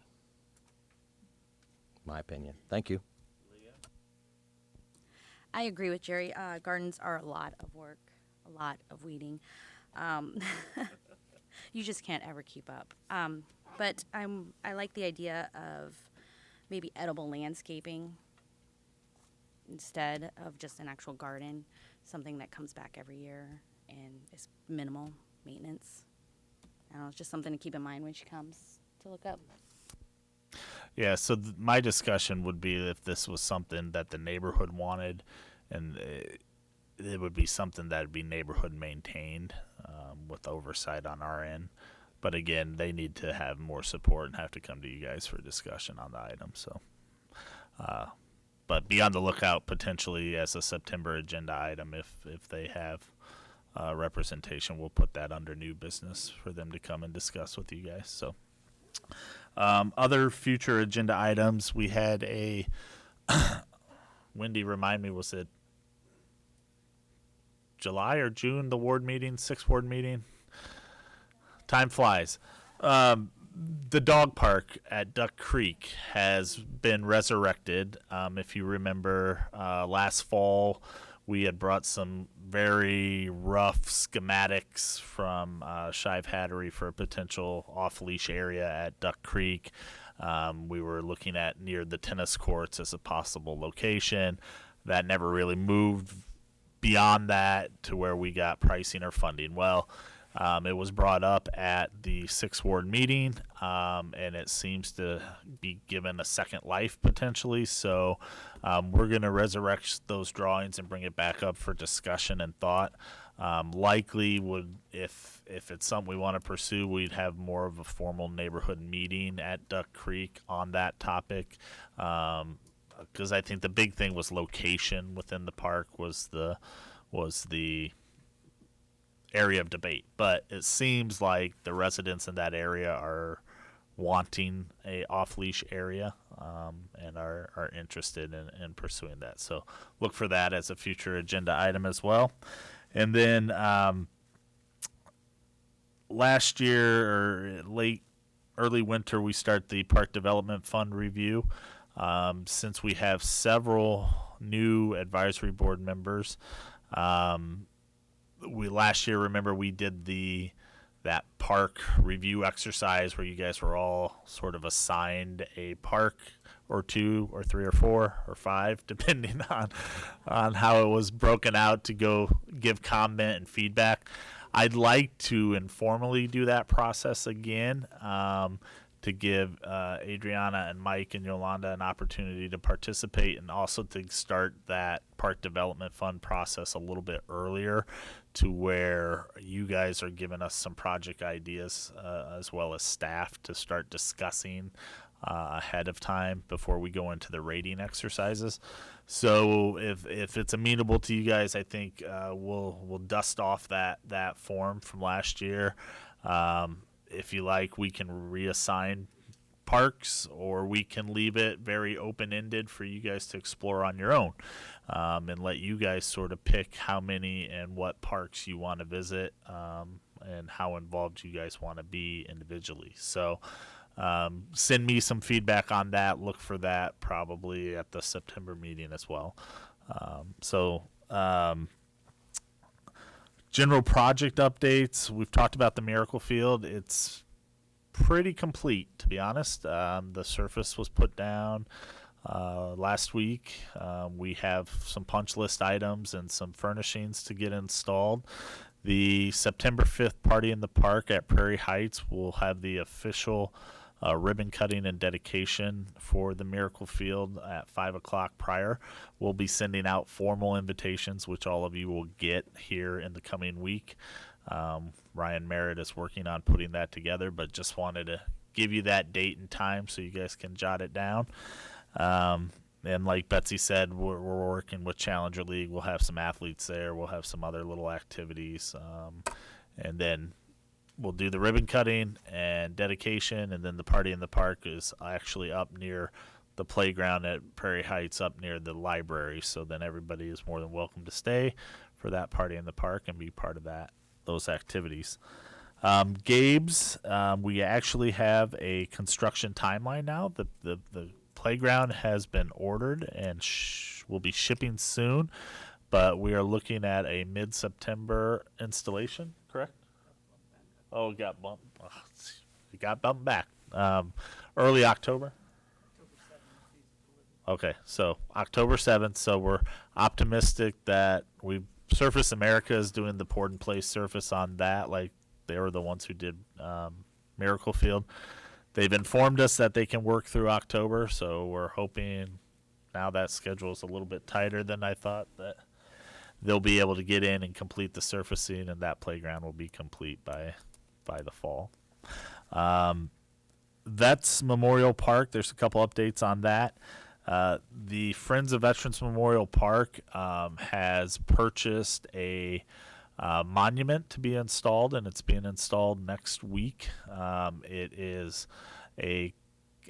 My opinion. Thank you. I agree with Jerry. Gardens are a lot of work, a lot of weeding. You just can't ever keep up. But I like the idea of maybe edible landscaping instead of just an actual garden, something that comes back every year and is minimal maintenance. I don't know, it's just something to keep in mind when she comes to look up. Yeah, so my discussion would be if this was something that the neighborhood wanted, and it would be something that would be neighborhood maintained with oversight on our end. But again, they need to have more support and have to come to you guys for discussion on the item. So, but be on the lookout potentially as a September agenda item if they have representation. We'll put that under new business for them to come and discuss with you guys. So. Other future agenda items, we had a Wendy, remind me, was it July or June, the ward meeting, 6th ward meeting? Time flies. The dog park at Duck Creek has been resurrected. If you remember, last fall we had brought some very rough schematics from Shive Hattery for a potential off-leash area at Duck Creek. We were looking at near the tennis courts as a possible location. That never really moved beyond that to where we got pricing or funding. Well, it was brought up at the 6th ward meeting, and it seems to be given a second life potentially. So we're going to resurrect those drawings and bring it back up for discussion and thought. Likely would, if it's something we want to pursue, we'd have more of a formal neighborhood meeting at Duck Creek on that topic. Because I think the big thing was location within the park was the area of debate, but it seems like the residents in that area are wanting a off-leash area and are interested in pursuing that. So look for that as a future agenda item as well. And then last year or early winter, we start the Park Development Fund review. Since we have several new advisory board members, we last year, remember, we did that park review exercise where you guys were all sort of assigned a park or 2 or 3 or 4 or 5, depending on how it was broken out, to go give comment and feedback. I'd like to informally do that process again, to give Adriana and Mike and Yolanda an opportunity to participate, and also to start that Park Development Fund process a little bit earlier, to where you guys are giving us some project ideas as well as staff to start discussing ahead of time before we go into the rating exercises. So if it's amenable to you guys, I think we'll dust off that form from last year. If you like, we can reassign parks, or we can leave it very open-ended for you guys to explore on your own, and let you guys sort of pick how many and what parks you want to visit, and how involved you guys want to be individually. So Send me some feedback on that. Look for that probably at the September meeting as well. General project updates. We've talked about the Miracle Field. It's pretty complete, to be honest. The surface was put down last week. We have some punch list items and some furnishings to get installed. The September 5th party in the park at Prairie Heights will have the official ribbon cutting and dedication for the Miracle Field at 5 o'clock prior. We'll be sending out formal invitations, which all of you will get here in the coming week. Ryan Merritt is working on putting that together, but just wanted to give you that date and time so you guys can jot it down. And like Betsy said, we're working with Challenger League. We'll have some athletes there. We'll have some other little activities. And then we'll do the ribbon cutting and dedication, and then the party in the park is actually up near the playground at Prairie Heights, up near the library. So then everybody is more than welcome to stay for that party in the park and be part of those activities. Gabe's, we actually have a construction timeline now. The playground has been ordered and will be shipping soon, but we are looking at a mid-September installation, correct? Oh, it got bumped. It got bumped back. Early October? Okay, so October 7th. So we're optimistic that Surface America is doing the poured in place surface on that. Like they were the ones who did Miracle Field. They've informed us that they can work through October, so we're hoping now that schedule is a little bit tighter than I thought, that they'll be able to get in and complete the surfacing, and that playground will be complete by the fall. Vets Memorial Park, there's a couple updates on that. The Friends of Veterans Memorial Park has purchased a monument to be installed, and it's being installed next week. It is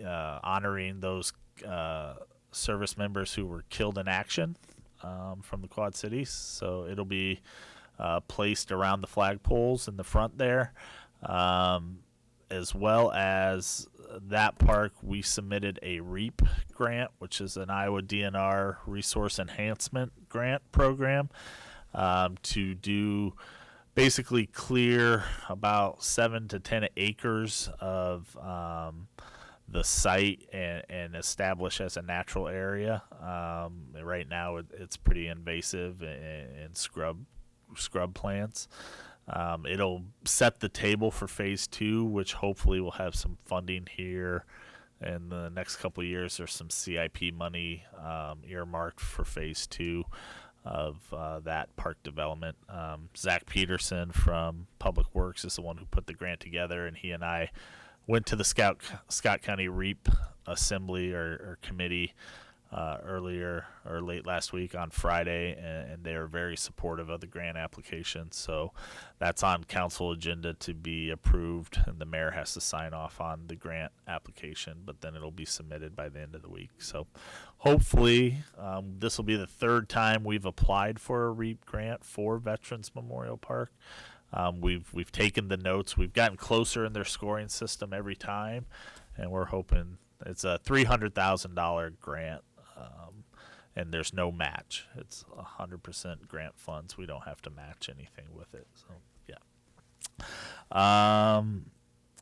honoring those service members who were killed in action from the Quad Cities. So it'll be placed around the flagpoles in the front there. As well as that park, we submitted a REAP grant, which is an Iowa DNR Resource Enhancement Grant Program, to do basically clear about 7 to 10 acres of the site and establish as a natural area. Right now, it's pretty invasive and scrub plants. It'll set the table for phase 2, which hopefully will have some funding here in the next couple of years. There's some CIP money earmarked for phase 2 of that park development. Zach Peterson from Public Works is the one who put the grant together, and he and I went to the Scott County REAP assembly or committee earlier or late last week on Friday, and they are very supportive of the grant application. So that's on council agenda to be approved, and the mayor has to sign off on the grant application, but then it'll be submitted by the end of the week. So hopefully this will be the third time we've applied for a REAP grant for Veterans Memorial Park. We've taken the notes. We've gotten closer in their scoring system every time, and we're hoping it's a $300,000 grant. And there's no match. It's 100% grant funds. We don't have to match anything with it. So, yeah.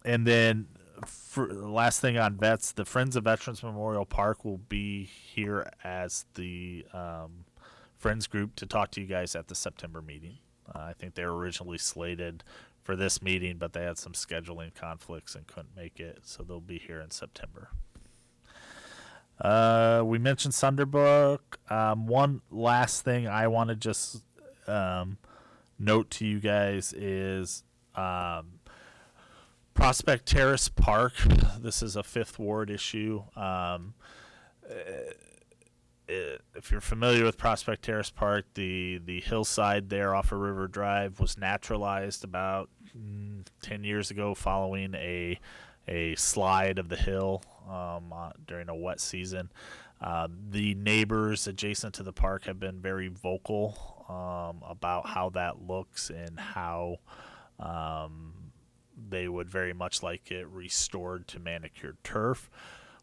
And then for the last thing on vets, the Friends of Veterans Memorial Park will be here as the Friends group to talk to you guys at the September meeting. I think they were originally slated for this meeting, but they had some scheduling conflicts and couldn't make it. So they'll be here in September. We mentioned Sunder, Brook. One last thing I want to just note to you guys is Prospect Terrace Park. This is a Fifth Ward issue. If you're familiar with Prospect Terrace Park, the hillside there off of River Drive was naturalized about 10 years ago following a slide of the hill during a wet season. The neighbors adjacent to the park have been very vocal about how that looks and how they would very much like it restored to manicured turf.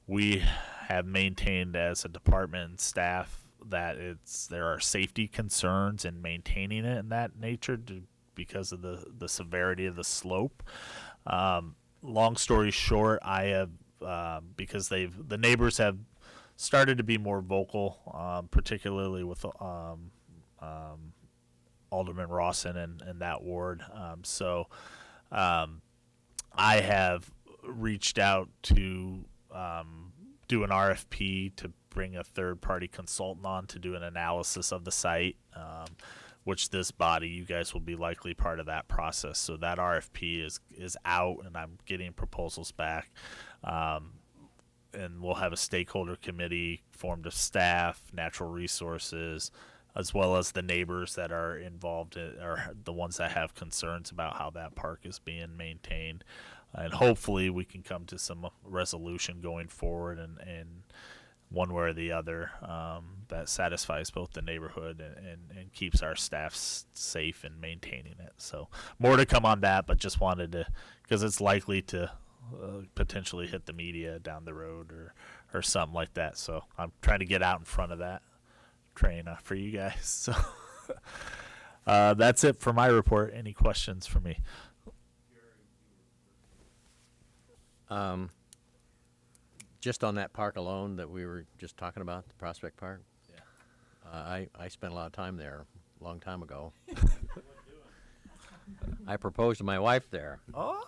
We have maintained as a department and staff that there are safety concerns in maintaining it in that nature because of the severity of the slope. Long story short, I have because the neighbors have started to be more vocal, particularly with Alderman Rawson and that ward. I have reached out to do an RFP to bring a third-party consultant on to do an analysis of the site, which this body, you guys will be likely part of that process. So that RFP is out, and I'm getting proposals back. And we'll have a stakeholder committee formed of staff, natural resources, as well as the neighbors that are involved, are the ones that have concerns about how that park is being maintained. And hopefully we can come to some resolution going forward and one way or the other that satisfies both the neighborhood and keeps our staff safe in maintaining it. So more to come on that, but just wanted to, because it's likely to potentially hit the media down the road or something like that. So I'm trying to get out in front of that train for you guys. So that's it for my report. Any questions for me? Just on that park alone that we were just talking about, the Prospect Park. Yeah. I spent a lot of time there a long time ago. I proposed to my wife there. Oh.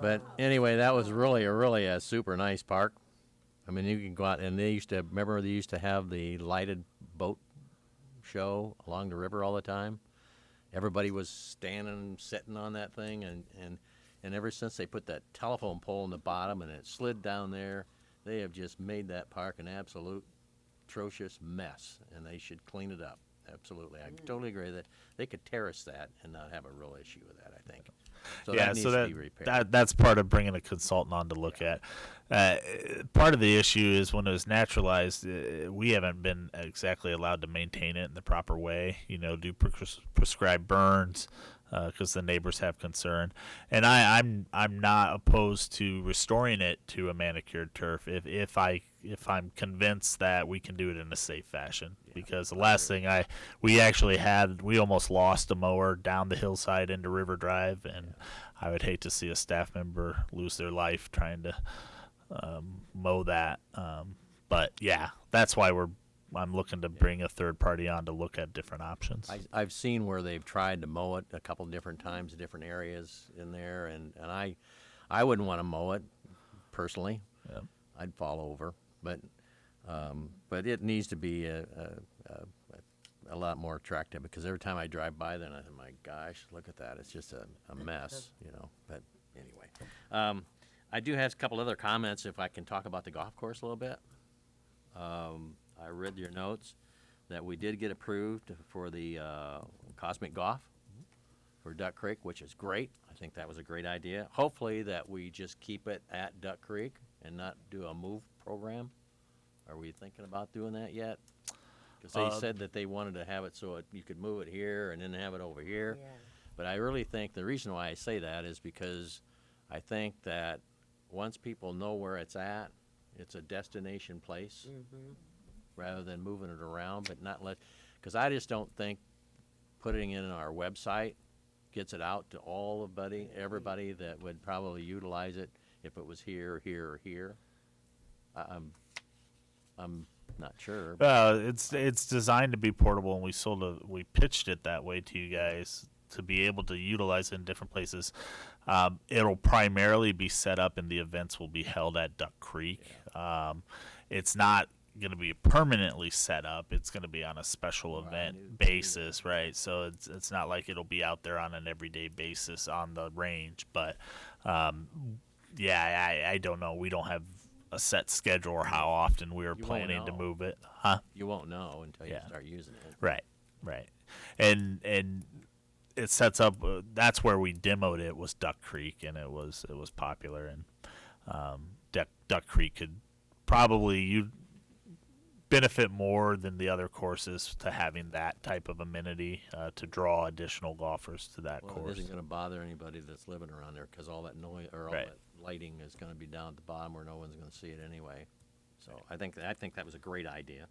But anyway, that was really a super nice park. I mean, you can go out, and they used to have the lighted boat show along the river all the time. Everybody was standing, sitting on that thing, and ever since they put that telephone pole in the bottom and it slid down there, they have just made that park an absolute atrocious mess, and they should clean it up. Absolutely. I totally agree that they could terrace that and not have a real issue with that, I think. So yeah, that needs to be repaired. That's part of bringing a consultant on to look at. Part of the issue is when it was naturalized, we haven't been exactly allowed to maintain it in the proper way. Do prescribed burns because the neighbors have concern. And I'm not opposed to restoring it to a manicured turf if I'm convinced that we can do it in a safe fashion. Yeah, because the last thing we almost lost a mower down the hillside into River Drive, and I would hate to see a staff member lose their life trying to mow that. But yeah, that's why I'm looking to bring a third party on to look at different options. I've seen where they've tried to mow it a couple different times, different areas in there, and I wouldn't want to mow it personally. Yeah. I'd fall over, but it needs to be a lot more attractive, because every time I drive by there, I think, my gosh, look at that! It's just a mess, But anyway, I do have a couple other comments. If I can talk about the golf course a little bit. I read your notes that we did get approved for the Cosmic Golf for Duck Creek, which is great. I think that was a great idea. Hopefully that we just keep it at Duck Creek and not do a move program. Are we thinking about doing that yet? Because they said that they wanted to have it so you could move it here and then have it over here. Yeah. But I really think the reason why I say that is because I think that once people know where it's at, it's a destination place. Mm-hmm. Rather than moving it around, but not because I just don't think putting it in our website gets it out to everybody that would probably utilize it if it was here, here, or here. I'm not sure. It's designed to be portable, and we pitched it that way to you guys to be able to utilize it in different places. It'll primarily be set up, and the events will be held at Duck Creek. Yeah. It's not going to be permanently set up. It's going to be on a special event basis, right? So it's not like it'll be out there on an everyday basis on the range. But I don't know. We don't have a set schedule or how often we are planning to move it. Huh? You won't know until you start using it. Right. And it sets up. That's where we demoed it, was Duck Creek, and it was popular. And Duck Creek could probably benefit more than the other courses to having that type of amenity to draw additional golfers to that Well, course. it isn't going to bother anybody that's living around there because all that noise or all Right. that lighting is going to be down at the bottom where no one's going to see it anyway. So I think that was a great idea.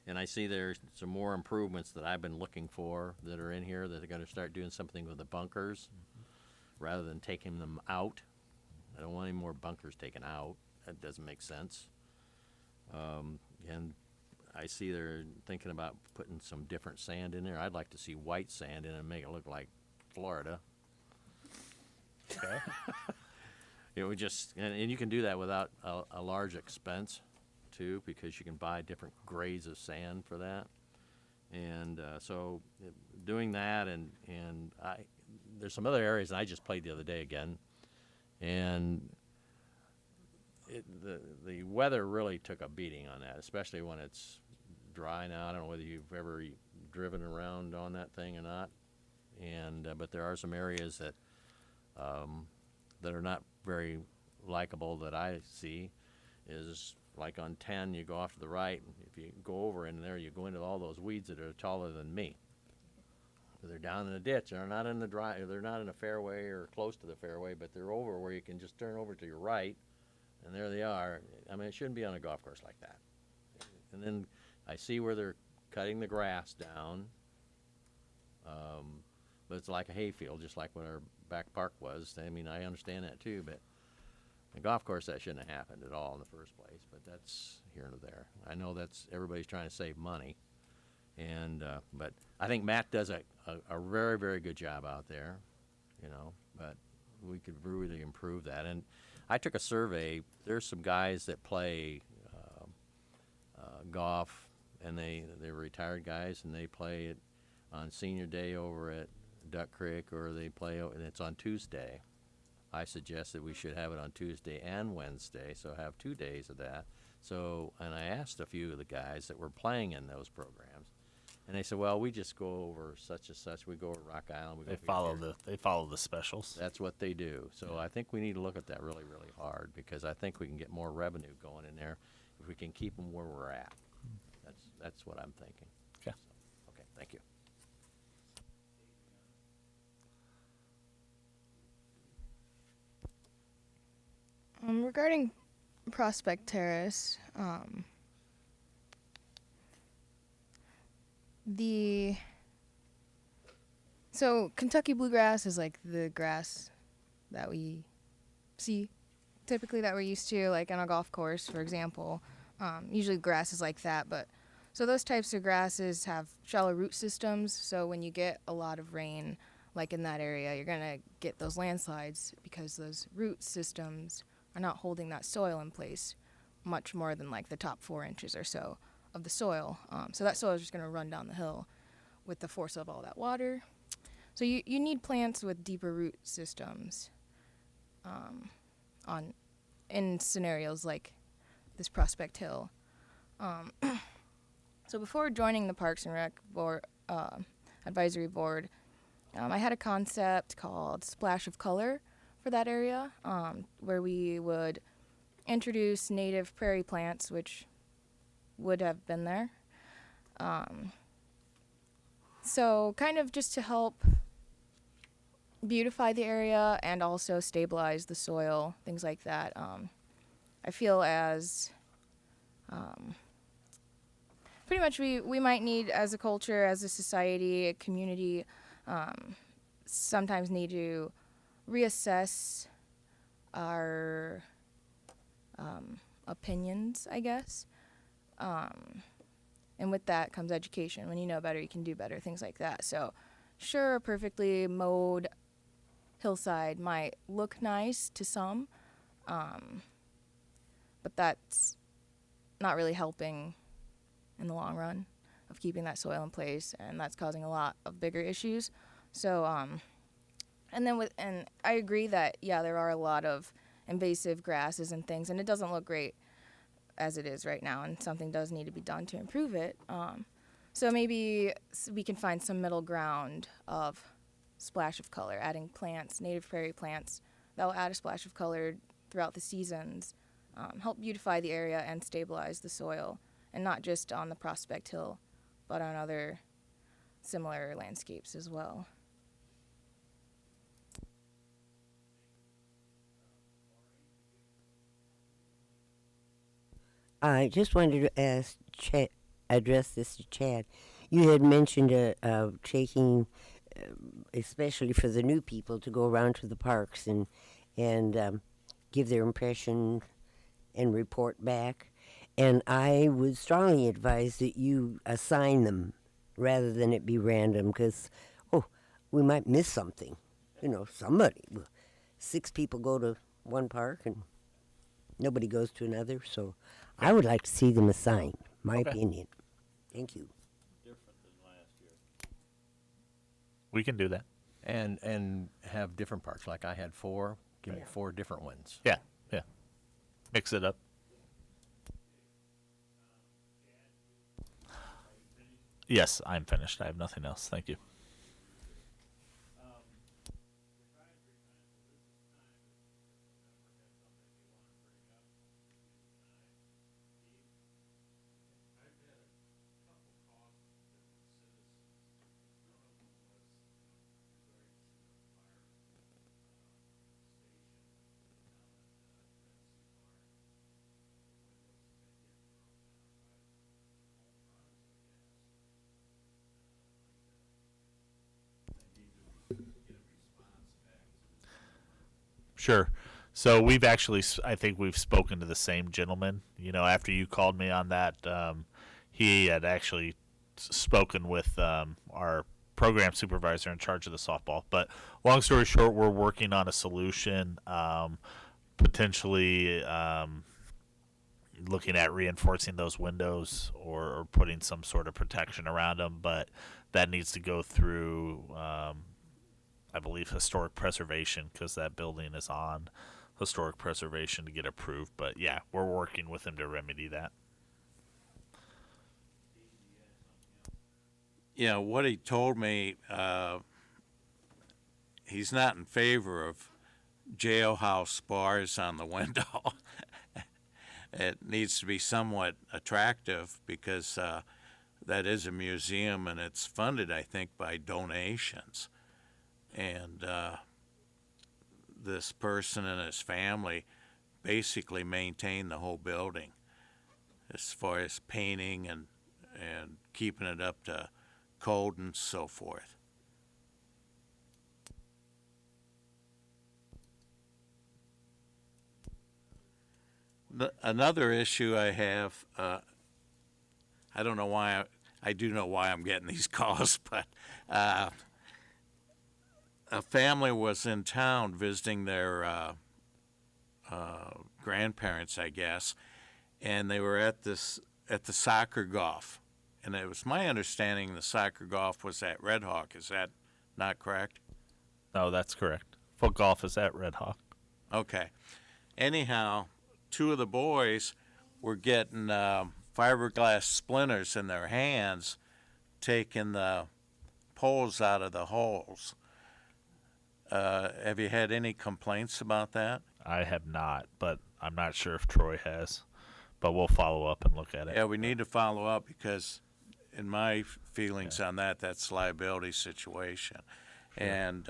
And I see there's some more improvements that I've been looking for that are in here that are going to start doing something with the bunkers rather than taking them out. I don't want any more bunkers taken out. That doesn't make sense. And I see they're thinking about putting some different sand in there. I'd like to see white sand in it and make it look like Florida. Okay. It would just, and you can do that without a large expense too, because you can buy different grades of sand for that. And so doing that, and there's some other areas, and I just played the other day again, and the weather really took a beating on that, especially when it's dry now. I don't know whether you've ever driven around on that thing or not, and but there are some areas that that are not very likable that I see. Is like on 10, you go off to the right, and if you go over in there, you go into all those weeds that are taller than me. They're down in a ditch. They're not in the they're not in a fairway or close to the fairway, but they're over where you can just turn over to your right, and there they are. I mean, it shouldn't be on a golf course like that. And then I see where they're cutting the grass down, but it's like a hayfield, just like what our back park was. I mean, I understand that too, but the golf course, that shouldn't have happened at all in the first place, but that's here and there. I know that's everybody's trying to save money, and but I think Matt does a very, very good job out there, you know, but we could really improve that. And I took a survey. There's some guys that play golf, and they're retired guys, and they play it on senior day over at Duck Creek, or they play, and it's on Tuesday. I suggested we should have it on Tuesday and Wednesday, so have 2 days of that. So, and I asked a few of the guys that were playing in those programs, and they said, "Well, we just go over such and such. We go over Rock Island. We go They follow the specials. That's what they do. So I think we need to look at that really, really hard, because I think we can get more revenue going in there if we can keep them where we're at. That's what I'm thinking. Okay. So, okay. Thank you. Regarding Prospect Terrace, so Kentucky bluegrass is like the grass that we see typically, that we're used to, like on a golf course, for example. Usually grass is like that, but so those types of grasses have shallow root systems, so when you get a lot of rain, like in that area, you're gonna get those landslides because those root systems are not holding that soil in place much more than like the top 4 inches or so of the soil. So that soil is just gonna run down the hill with the force of all that water. So you need plants with deeper root systems in scenarios like this Prospect Hill. So before joining the Parks and Rec board, advisory board, I had a concept called Splash of Color for that area, where we would introduce native prairie plants, which would have been there. So kind of just to help beautify the area and also stabilize the soil, things like that. I feel as pretty much we might need, as a culture, as a society, a community, sometimes need to reassess our opinions, I guess. And with that comes education. When you know better, you can do better, things like that. So sure, a perfectly mowed hillside might look nice to some, but that's not really helping in the long run of keeping that soil in place, and that's causing a lot of bigger issues. So and I agree that there are a lot of invasive grasses and things, and it doesn't look great as it is right now, and something does need to be done to improve it. So maybe we can find some middle ground of splash of color, adding plants, native prairie plants that will add a splash of color throughout the seasons, help beautify the area and stabilize the soil, and not just on the Prospect Hill, but on other similar landscapes as well. I just wanted to address this to Chad. You had mentioned taking, especially for the new people, to go around to the parks and give their impression and report back. And I would strongly advise that you assign them rather than it be random, because, we might miss something. Somebody. 6 people go to one park and nobody goes to another, so I would like to see them assigned, my opinion. Thank you. We can do that. And have different parks. Like I had 4. Give me 4 different ones. Yeah. Mix it up. Yes, I'm finished. I have nothing else. Thank you. Sure. So we've actually, I think we've spoken to the same gentleman. After you called me on that, he had actually spoken with our program supervisor in charge of the softball. But long story short, we're working on a solution, potentially looking at reinforcing those windows or putting some sort of protection around them. But that needs to go through I believe historic preservation, because that building is on historic preservation to get approved. But yeah, we're working with him to remedy that. What he told me, he's not in favor of jailhouse bars on the window. It needs to be somewhat attractive, because that is a museum and it's funded, I think, by donations. And this person and his family basically maintain the whole building as far as painting and keeping it up to code and so forth. Another issue I have, I don't know why, I do know why I'm getting these calls, but a family was in town visiting their grandparents, I guess, and they were at the soccer golf. And it was my understanding the soccer golf was at Red Hawk. Is that not correct? No, that's correct. Foot golf is at Red Hawk. Okay. Anyhow, 2 of the boys were getting fiberglass splinters in their hands, taking the poles out of the holes. Have you had any complaints about that? I have not, but I'm not sure if Troy has. But we'll follow up and look at it. Yeah, we need to follow up, because in my feelings on that, that's a liability situation. Sure. And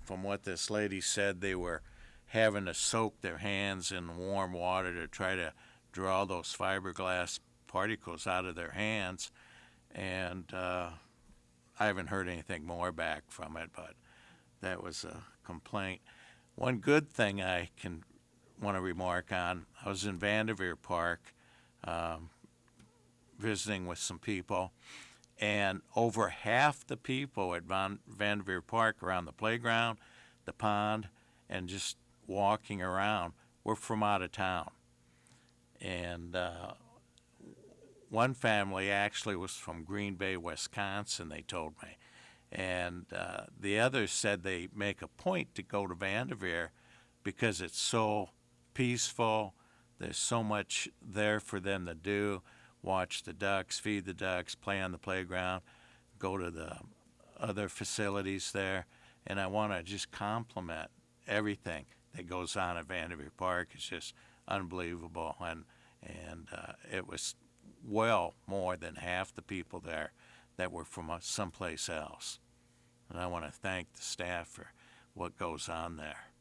from what this lady said, they were having to soak their hands in warm water to try to draw those fiberglass particles out of their hands. And I haven't heard anything more back from it, but that was a complaint. One good thing I want to remark on, I was in Vanderveer Park visiting with some people, and over half the people at Vanderveer Park around the playground, the pond, and just walking around were from out of town. And one family actually was from Green Bay, Wisconsin, they told me. And the others said they make a point to go to Vanderveer because it's so peaceful. There's so much there for them to do. Watch the ducks, feed the ducks, play on the playground, go to the other facilities there. And I want to just compliment everything that goes on at Vanderveer Park. It's just unbelievable. And it was well more than half the people there that were from someplace else. And I want to thank the staff for what goes on there.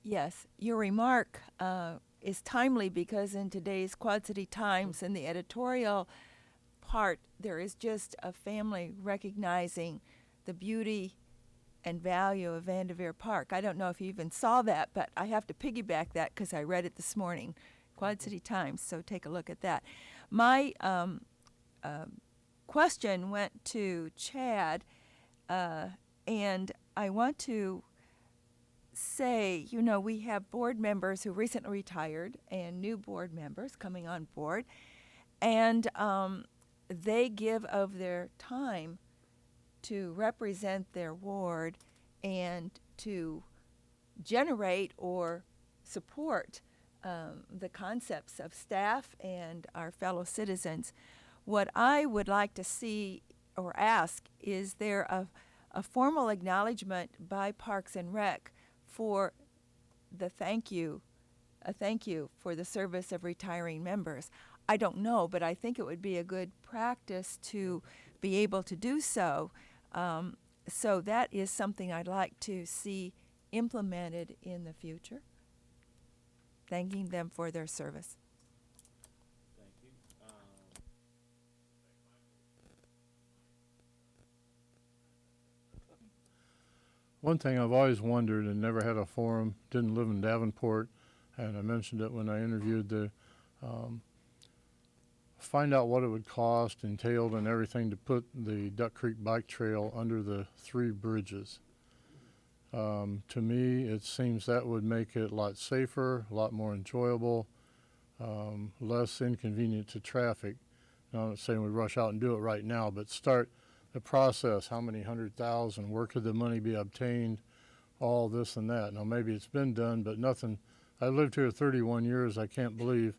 Yes, your remark is timely because in today's Quad City Times, in the editorial part, there is just a family recognizing the beauty and value of Vanderveer Park. I don't know if you even saw that, but I have to piggyback that because I read it this morning, Quad City Times, so take a look at that. My question went to Chad, and I want to say, you know, we have board members who recently retired and new board members coming on board, and they give of their time to represent their ward and to generate or support the concepts of staff and our fellow citizens. What I would like to see or ask is there a formal acknowledgement by Parks and Rec for the a thank you for the service of retiring members. I don't know, but I think it would be a good practice to be able to do so. So that is something I'd like to see implemented in the future, thanking them for their service. Thank you. One thing I've always wondered and never had a forum, didn't live in Davenport, and I mentioned it when I interviewed the, find out what it would cost, entailed and everything to put the Duck Creek Bike Trail under the 3 bridges. To me, it seems that would make it a lot safer, a lot more enjoyable, less inconvenient to traffic. Now, I'm not saying we rush out and do it right now, but start the process. How many 100,000? Where could the money be obtained? All this and that. Now, maybe it's been done, but nothing. I've lived here 31 years. I can't believe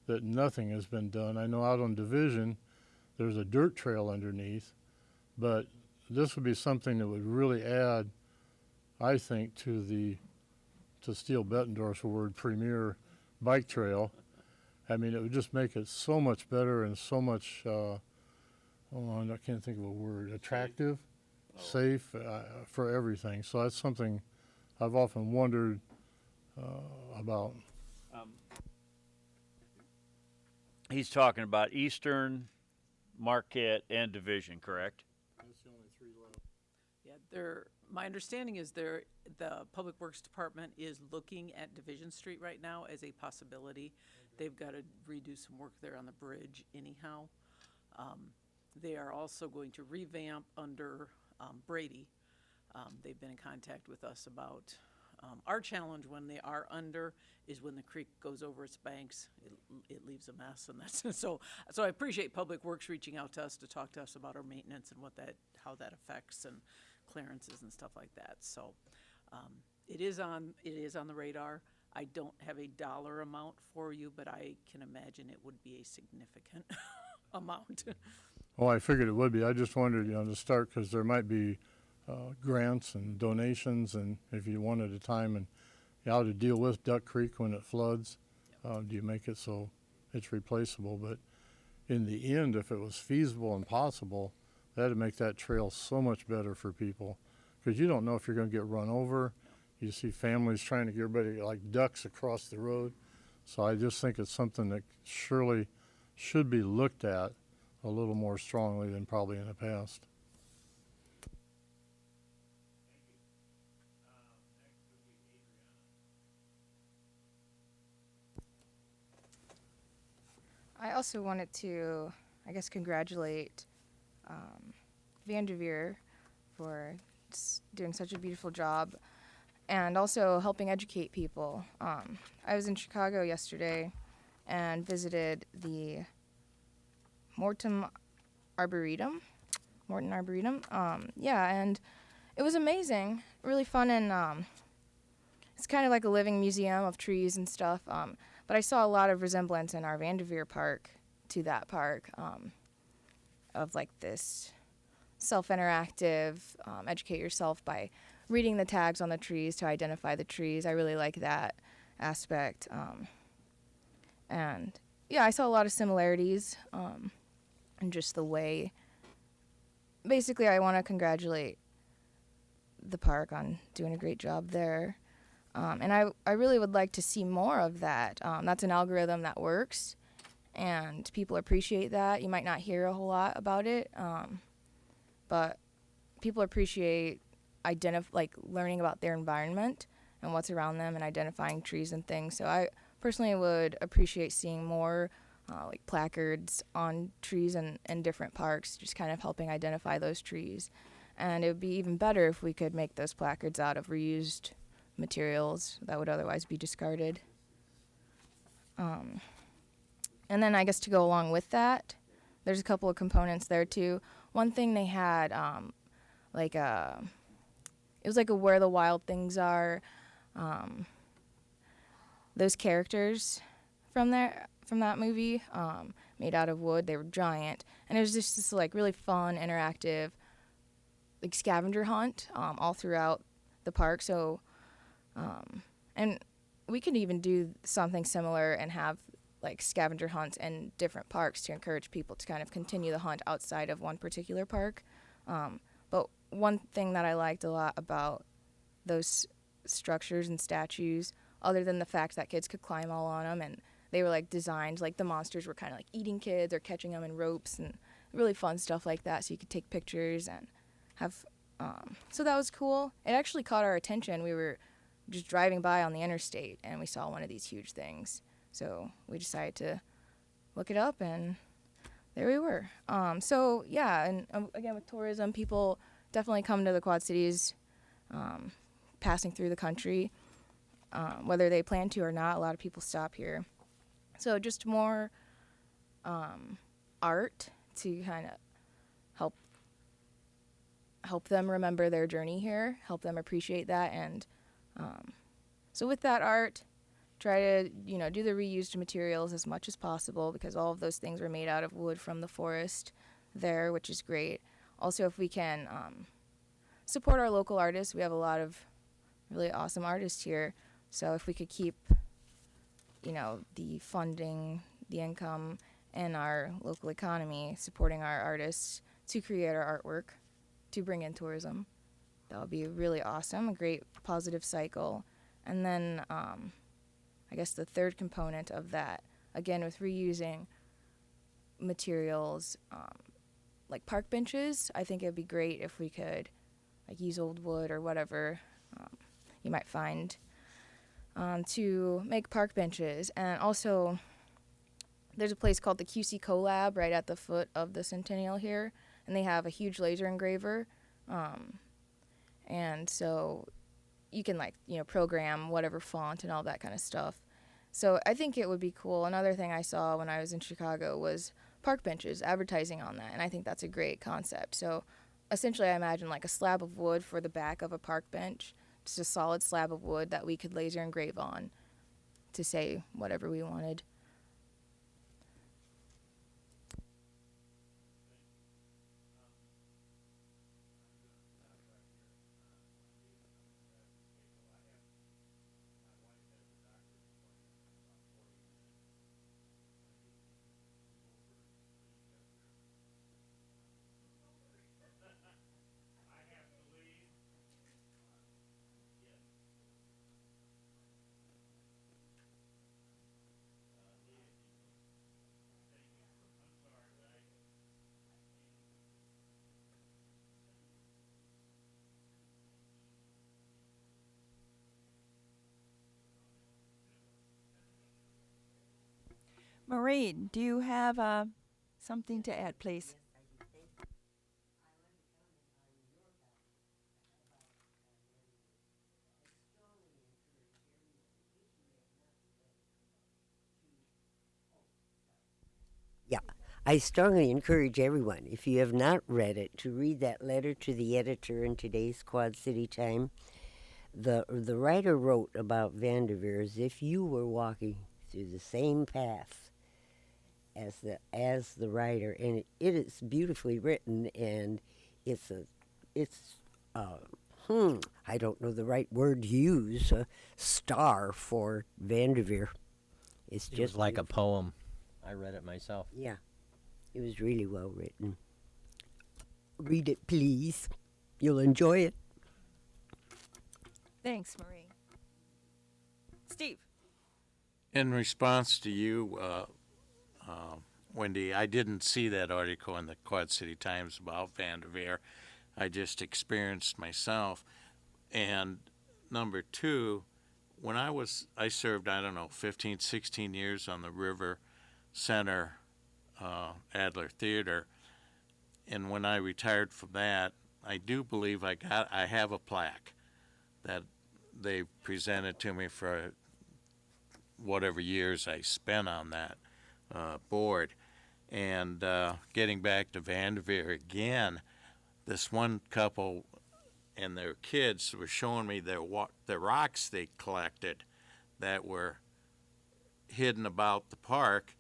that nothing has been done. I know out on Division, there's a dirt trail underneath, but this would be something that would really add, I think, to steal Bettendorf's word, premier bike trail. I mean, it would just make it so much better and so much, I can't think of a word, attractive, safe for everything. So that's something I've often wondered about. He's talking about Eastern, Marquette, and Division, correct? That's the only 3 left. Yeah, my understanding is the Public Works Department is looking at Division Street right now as a possibility. They've got to redo some work there on the bridge anyhow. They are also going to revamp under Brady. They've been in contact with us about our challenge when they are under is when the creek goes over its banks, it leaves a mess, and that's so I appreciate Public Works reaching out to us to talk to us about our maintenance and how that affects and clearances and stuff like that. So it is on the radar. I don't have a dollar amount for you, but I can imagine it would be a significant amount. Well, I figured it would be. I just wondered, to start, because there might be grants and donations, and if you one at a time, and how to deal with Duck Creek when it floods. Do you make it so it's replaceable? But in the end, if it was feasible and possible, that would make that trail so much better for people, because you don't know if you're going to get run over. You see families trying to get everybody like ducks across the road. So I just think it's something that surely should be looked at a little more strongly than probably in the past. I also wanted to, congratulate Vanderveer for doing such a beautiful job and also helping educate people. I was in Chicago yesterday and visited the Morton Arboretum. And it was amazing, really fun, and it's kind of like a living museum of trees and stuff. But I saw a lot of resemblance in our Vanderveer Park to that park, of like this self-interactive, educate yourself by reading the tags on the trees to identify the trees. I really like that aspect. And yeah, I saw a lot of similarities in just the way. Basically, I want to congratulate the park on doing a great job there. And I really would like to see more of that. That's an algorithm that works, and people appreciate that. You might not hear a whole lot about it, but people appreciate learning about their environment and what's around them and identifying trees and things. So I personally would appreciate seeing more like placards on trees in different parks, just kind of helping identify those trees. And it would be even better if we could make those placards out of reused materials that would otherwise be discarded. And then I guess to go along with that, there's a couple of components there too. One thing they had, it was like a Where the Wild Things Are. Those characters from that movie, made out of wood, they were giant, and it was just this like really fun, interactive, like scavenger hunt all throughout the park. So, and we could even do something similar and have like scavenger hunts in different parks to encourage people to kind of continue the hunt outside of one particular park. But one thing that I liked a lot about those structures and statues, other than the fact that kids could climb all on them, and they were like designed, like the monsters were kind of like eating kids or catching them in ropes and really fun stuff like that. So you could take pictures and have, so that was cool. It actually caught our attention. We were just driving by on the interstate and we saw one of these huge things. So we decided to look it up, and there we were. So yeah, and again with tourism, people definitely come to the Quad Cities, passing through the country, whether they plan to or not. A lot of people stop here. So just more art to kind of help them remember their journey here, help them appreciate that, and so with that art, try to do the reused materials as much as possible, because all of those things were made out of wood from the forest there, which is great. Also, if we can support our local artists, we have a lot of really awesome artists here. So if we could keep the funding, the income, and our local economy supporting our artists to create our artwork, to bring in tourism, that would be really awesome, a great positive cycle. And then I guess the third component of that, again with reusing materials, like park benches, I think it would be great if we could like use old wood or whatever you might find to make park benches. And also there's a place called the QC Collab right at the foot of the Centennial here, and they have a huge laser engraver, and so you can program whatever font and all that kind of stuff. So I think it would be cool. Another thing I saw when I was in Chicago was park benches, advertising on that, and I think that's a great concept. So essentially I imagine like a slab of wood for the back of a park bench, just a solid slab of wood that we could laser engrave on to say whatever we wanted. Maureen, do you have something to add, please? Yeah, I strongly encourage everyone, if you have not read it, to read that letter to the editor in today's Quad City Time. The writer wrote about Vanderveer as if you were walking through the same path as the writer, and it is beautifully written, and it's I don't know the right word to use, a star for Vanderveer. It's It just was like a poem. I read it myself. Yeah, it was really well written. Read it, please. You'll enjoy it. Thanks, Marie. Steve. In response to you, Wendy, I didn't see that article in the Quad City Times about Vanderveer. I just experienced myself. And number two, when I served, I don't know, 15, 16 years on the River Center Adler Theater. And when I retired from that, I do believe I have a plaque that they presented to me for whatever years I spent on that board. And getting back to Vanderveer again, this one couple and their kids were showing me the rocks they collected that were hidden about the park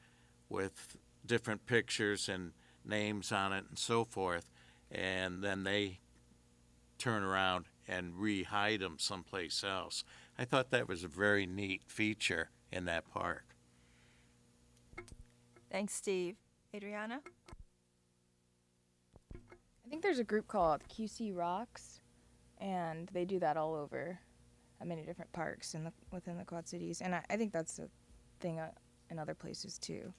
with different pictures and names on it and so forth. And then they turn around and re-hide them someplace else. I thought that was a very neat feature in that park. Thanks, Steve. Adriana? I think there's a group called QC Rocks, and they do that all over many different parks within the Quad Cities. And I think that's a thing in other places too.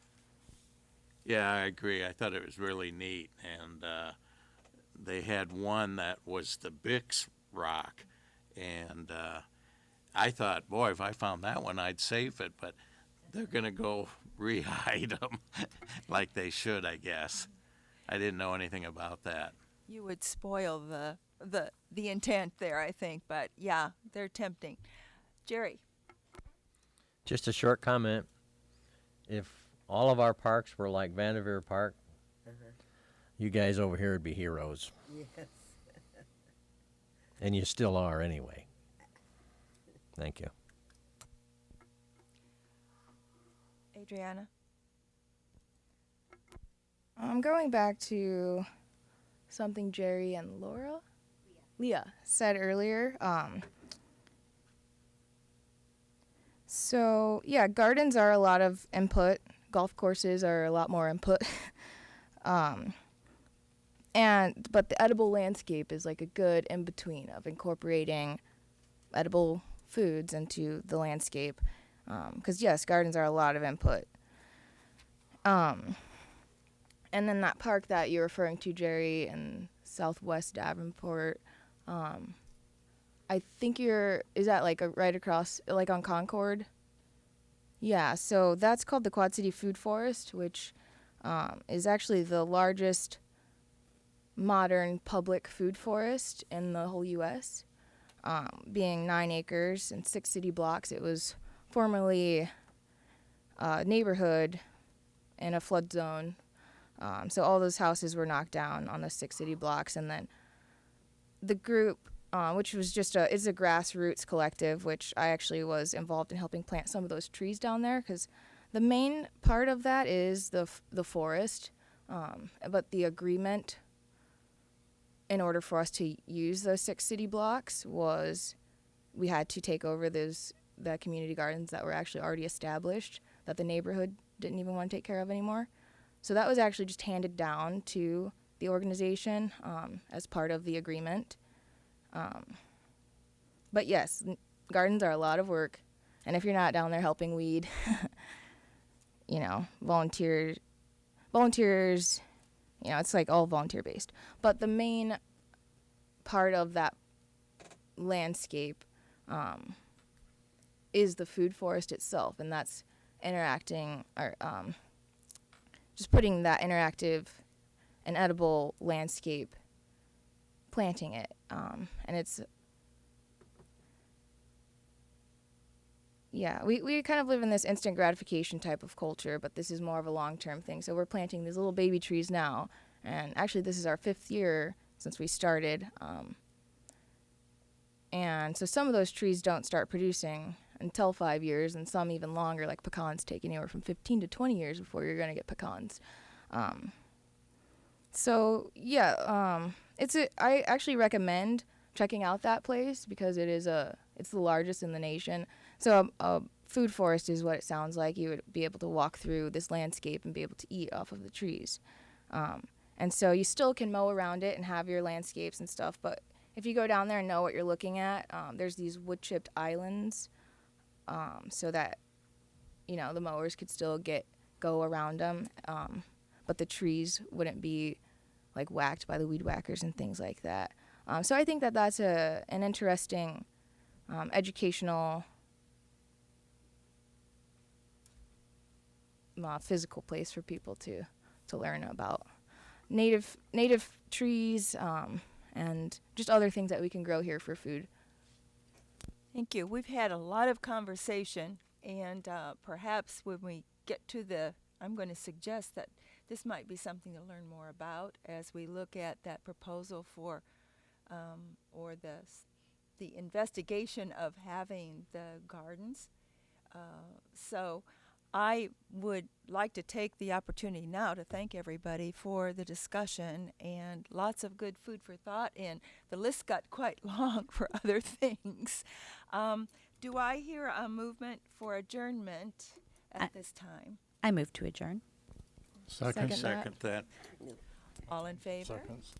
Yeah, I agree. I thought it was really neat. And they had one that was the Bix rock. And I thought, boy, if I found that one, I'd save it. But they're going to go re-hide them like they should, I guess. I didn't know anything about that. You would spoil the intent there, I think. But yeah, they're tempting. Jerry? Just a short comment. If all of our parks were like Vanderveer Park, you guys over here would be heroes. Yes. And you still are anyway. Thank you. Adriana? I'm going back to something Jerry and Leah said earlier. So yeah, gardens are a lot of input. Golf courses are a lot more input. But the edible landscape is like a good in between of incorporating edible foods into the landscape. Because yes, gardens are a lot of input. And then that park that you're referring to, Jerry, in Southwest Davenport, I think is that like right across, like on Concord? Yeah, so that's called the Quad City Food Forest, which is actually the largest modern public food forest in the whole U.S., being 9 acres and 6 city blocks. It was formerly a neighborhood in a flood zone. So all those houses were knocked down on the 6 city blocks, and then the group, which was it's a grassroots collective, which I actually was involved in helping plant some of those trees down there, because the main part of that is the forest, but the agreement in order for us to use those 6 city blocks was we had to take over the community gardens that were actually already established that the neighborhood didn't even want to take care of anymore. So that was actually just handed down to the organization as part of the agreement. But yes, gardens are a lot of work. And if you're not down there helping weed, volunteers, it's like all volunteer based. But the main part of that landscape is the food forest itself. And that's interacting or just putting that interactive and edible landscape, planting it. And it's, yeah, we kind of live in this instant gratification type of culture, but this is more of a long-term thing. So we're planting these little baby trees now, and actually this is our 5th year since we started. And so some of those trees don't start producing until 5 years, and some even longer, like pecans take anywhere from 15 to 20 years before you're going to get pecans. So yeah, I actually recommend checking out that place because it's the largest in the nation. So a food forest is what it sounds like. You would be able to walk through this landscape and be able to eat off of the trees. And so you still can mow around it and have your landscapes and stuff, but if you go down there and know what you're looking at, there's these wood chipped islands, so that, you know, the mowers could still go around them, but the trees wouldn't be like whacked by the weed whackers and things like that. So I think that that's an interesting educational physical place for people to learn about native trees, and just other things that we can grow here for food. Thank you. We've had a lot of conversation, and perhaps when we get to I'm going to suggest that this might be something to learn more about as we look at that proposal for, or the investigation of having the gardens. So I would like to take the opportunity now to thank everybody for the discussion and lots of good food for thought, and the list got quite long for other things. Do I hear a movement for adjournment at this time? I move to adjourn. Second. Second that. All in favor? Seconds.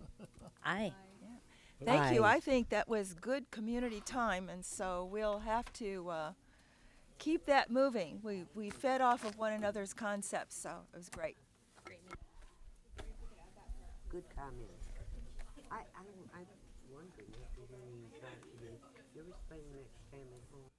Aye. Thank you. Aye. I think that was good community time, and so we'll have to keep that moving. We fed off of one another's concepts, so it was great. Good comment. I'm wondering if there's any, you ever spend next time at home?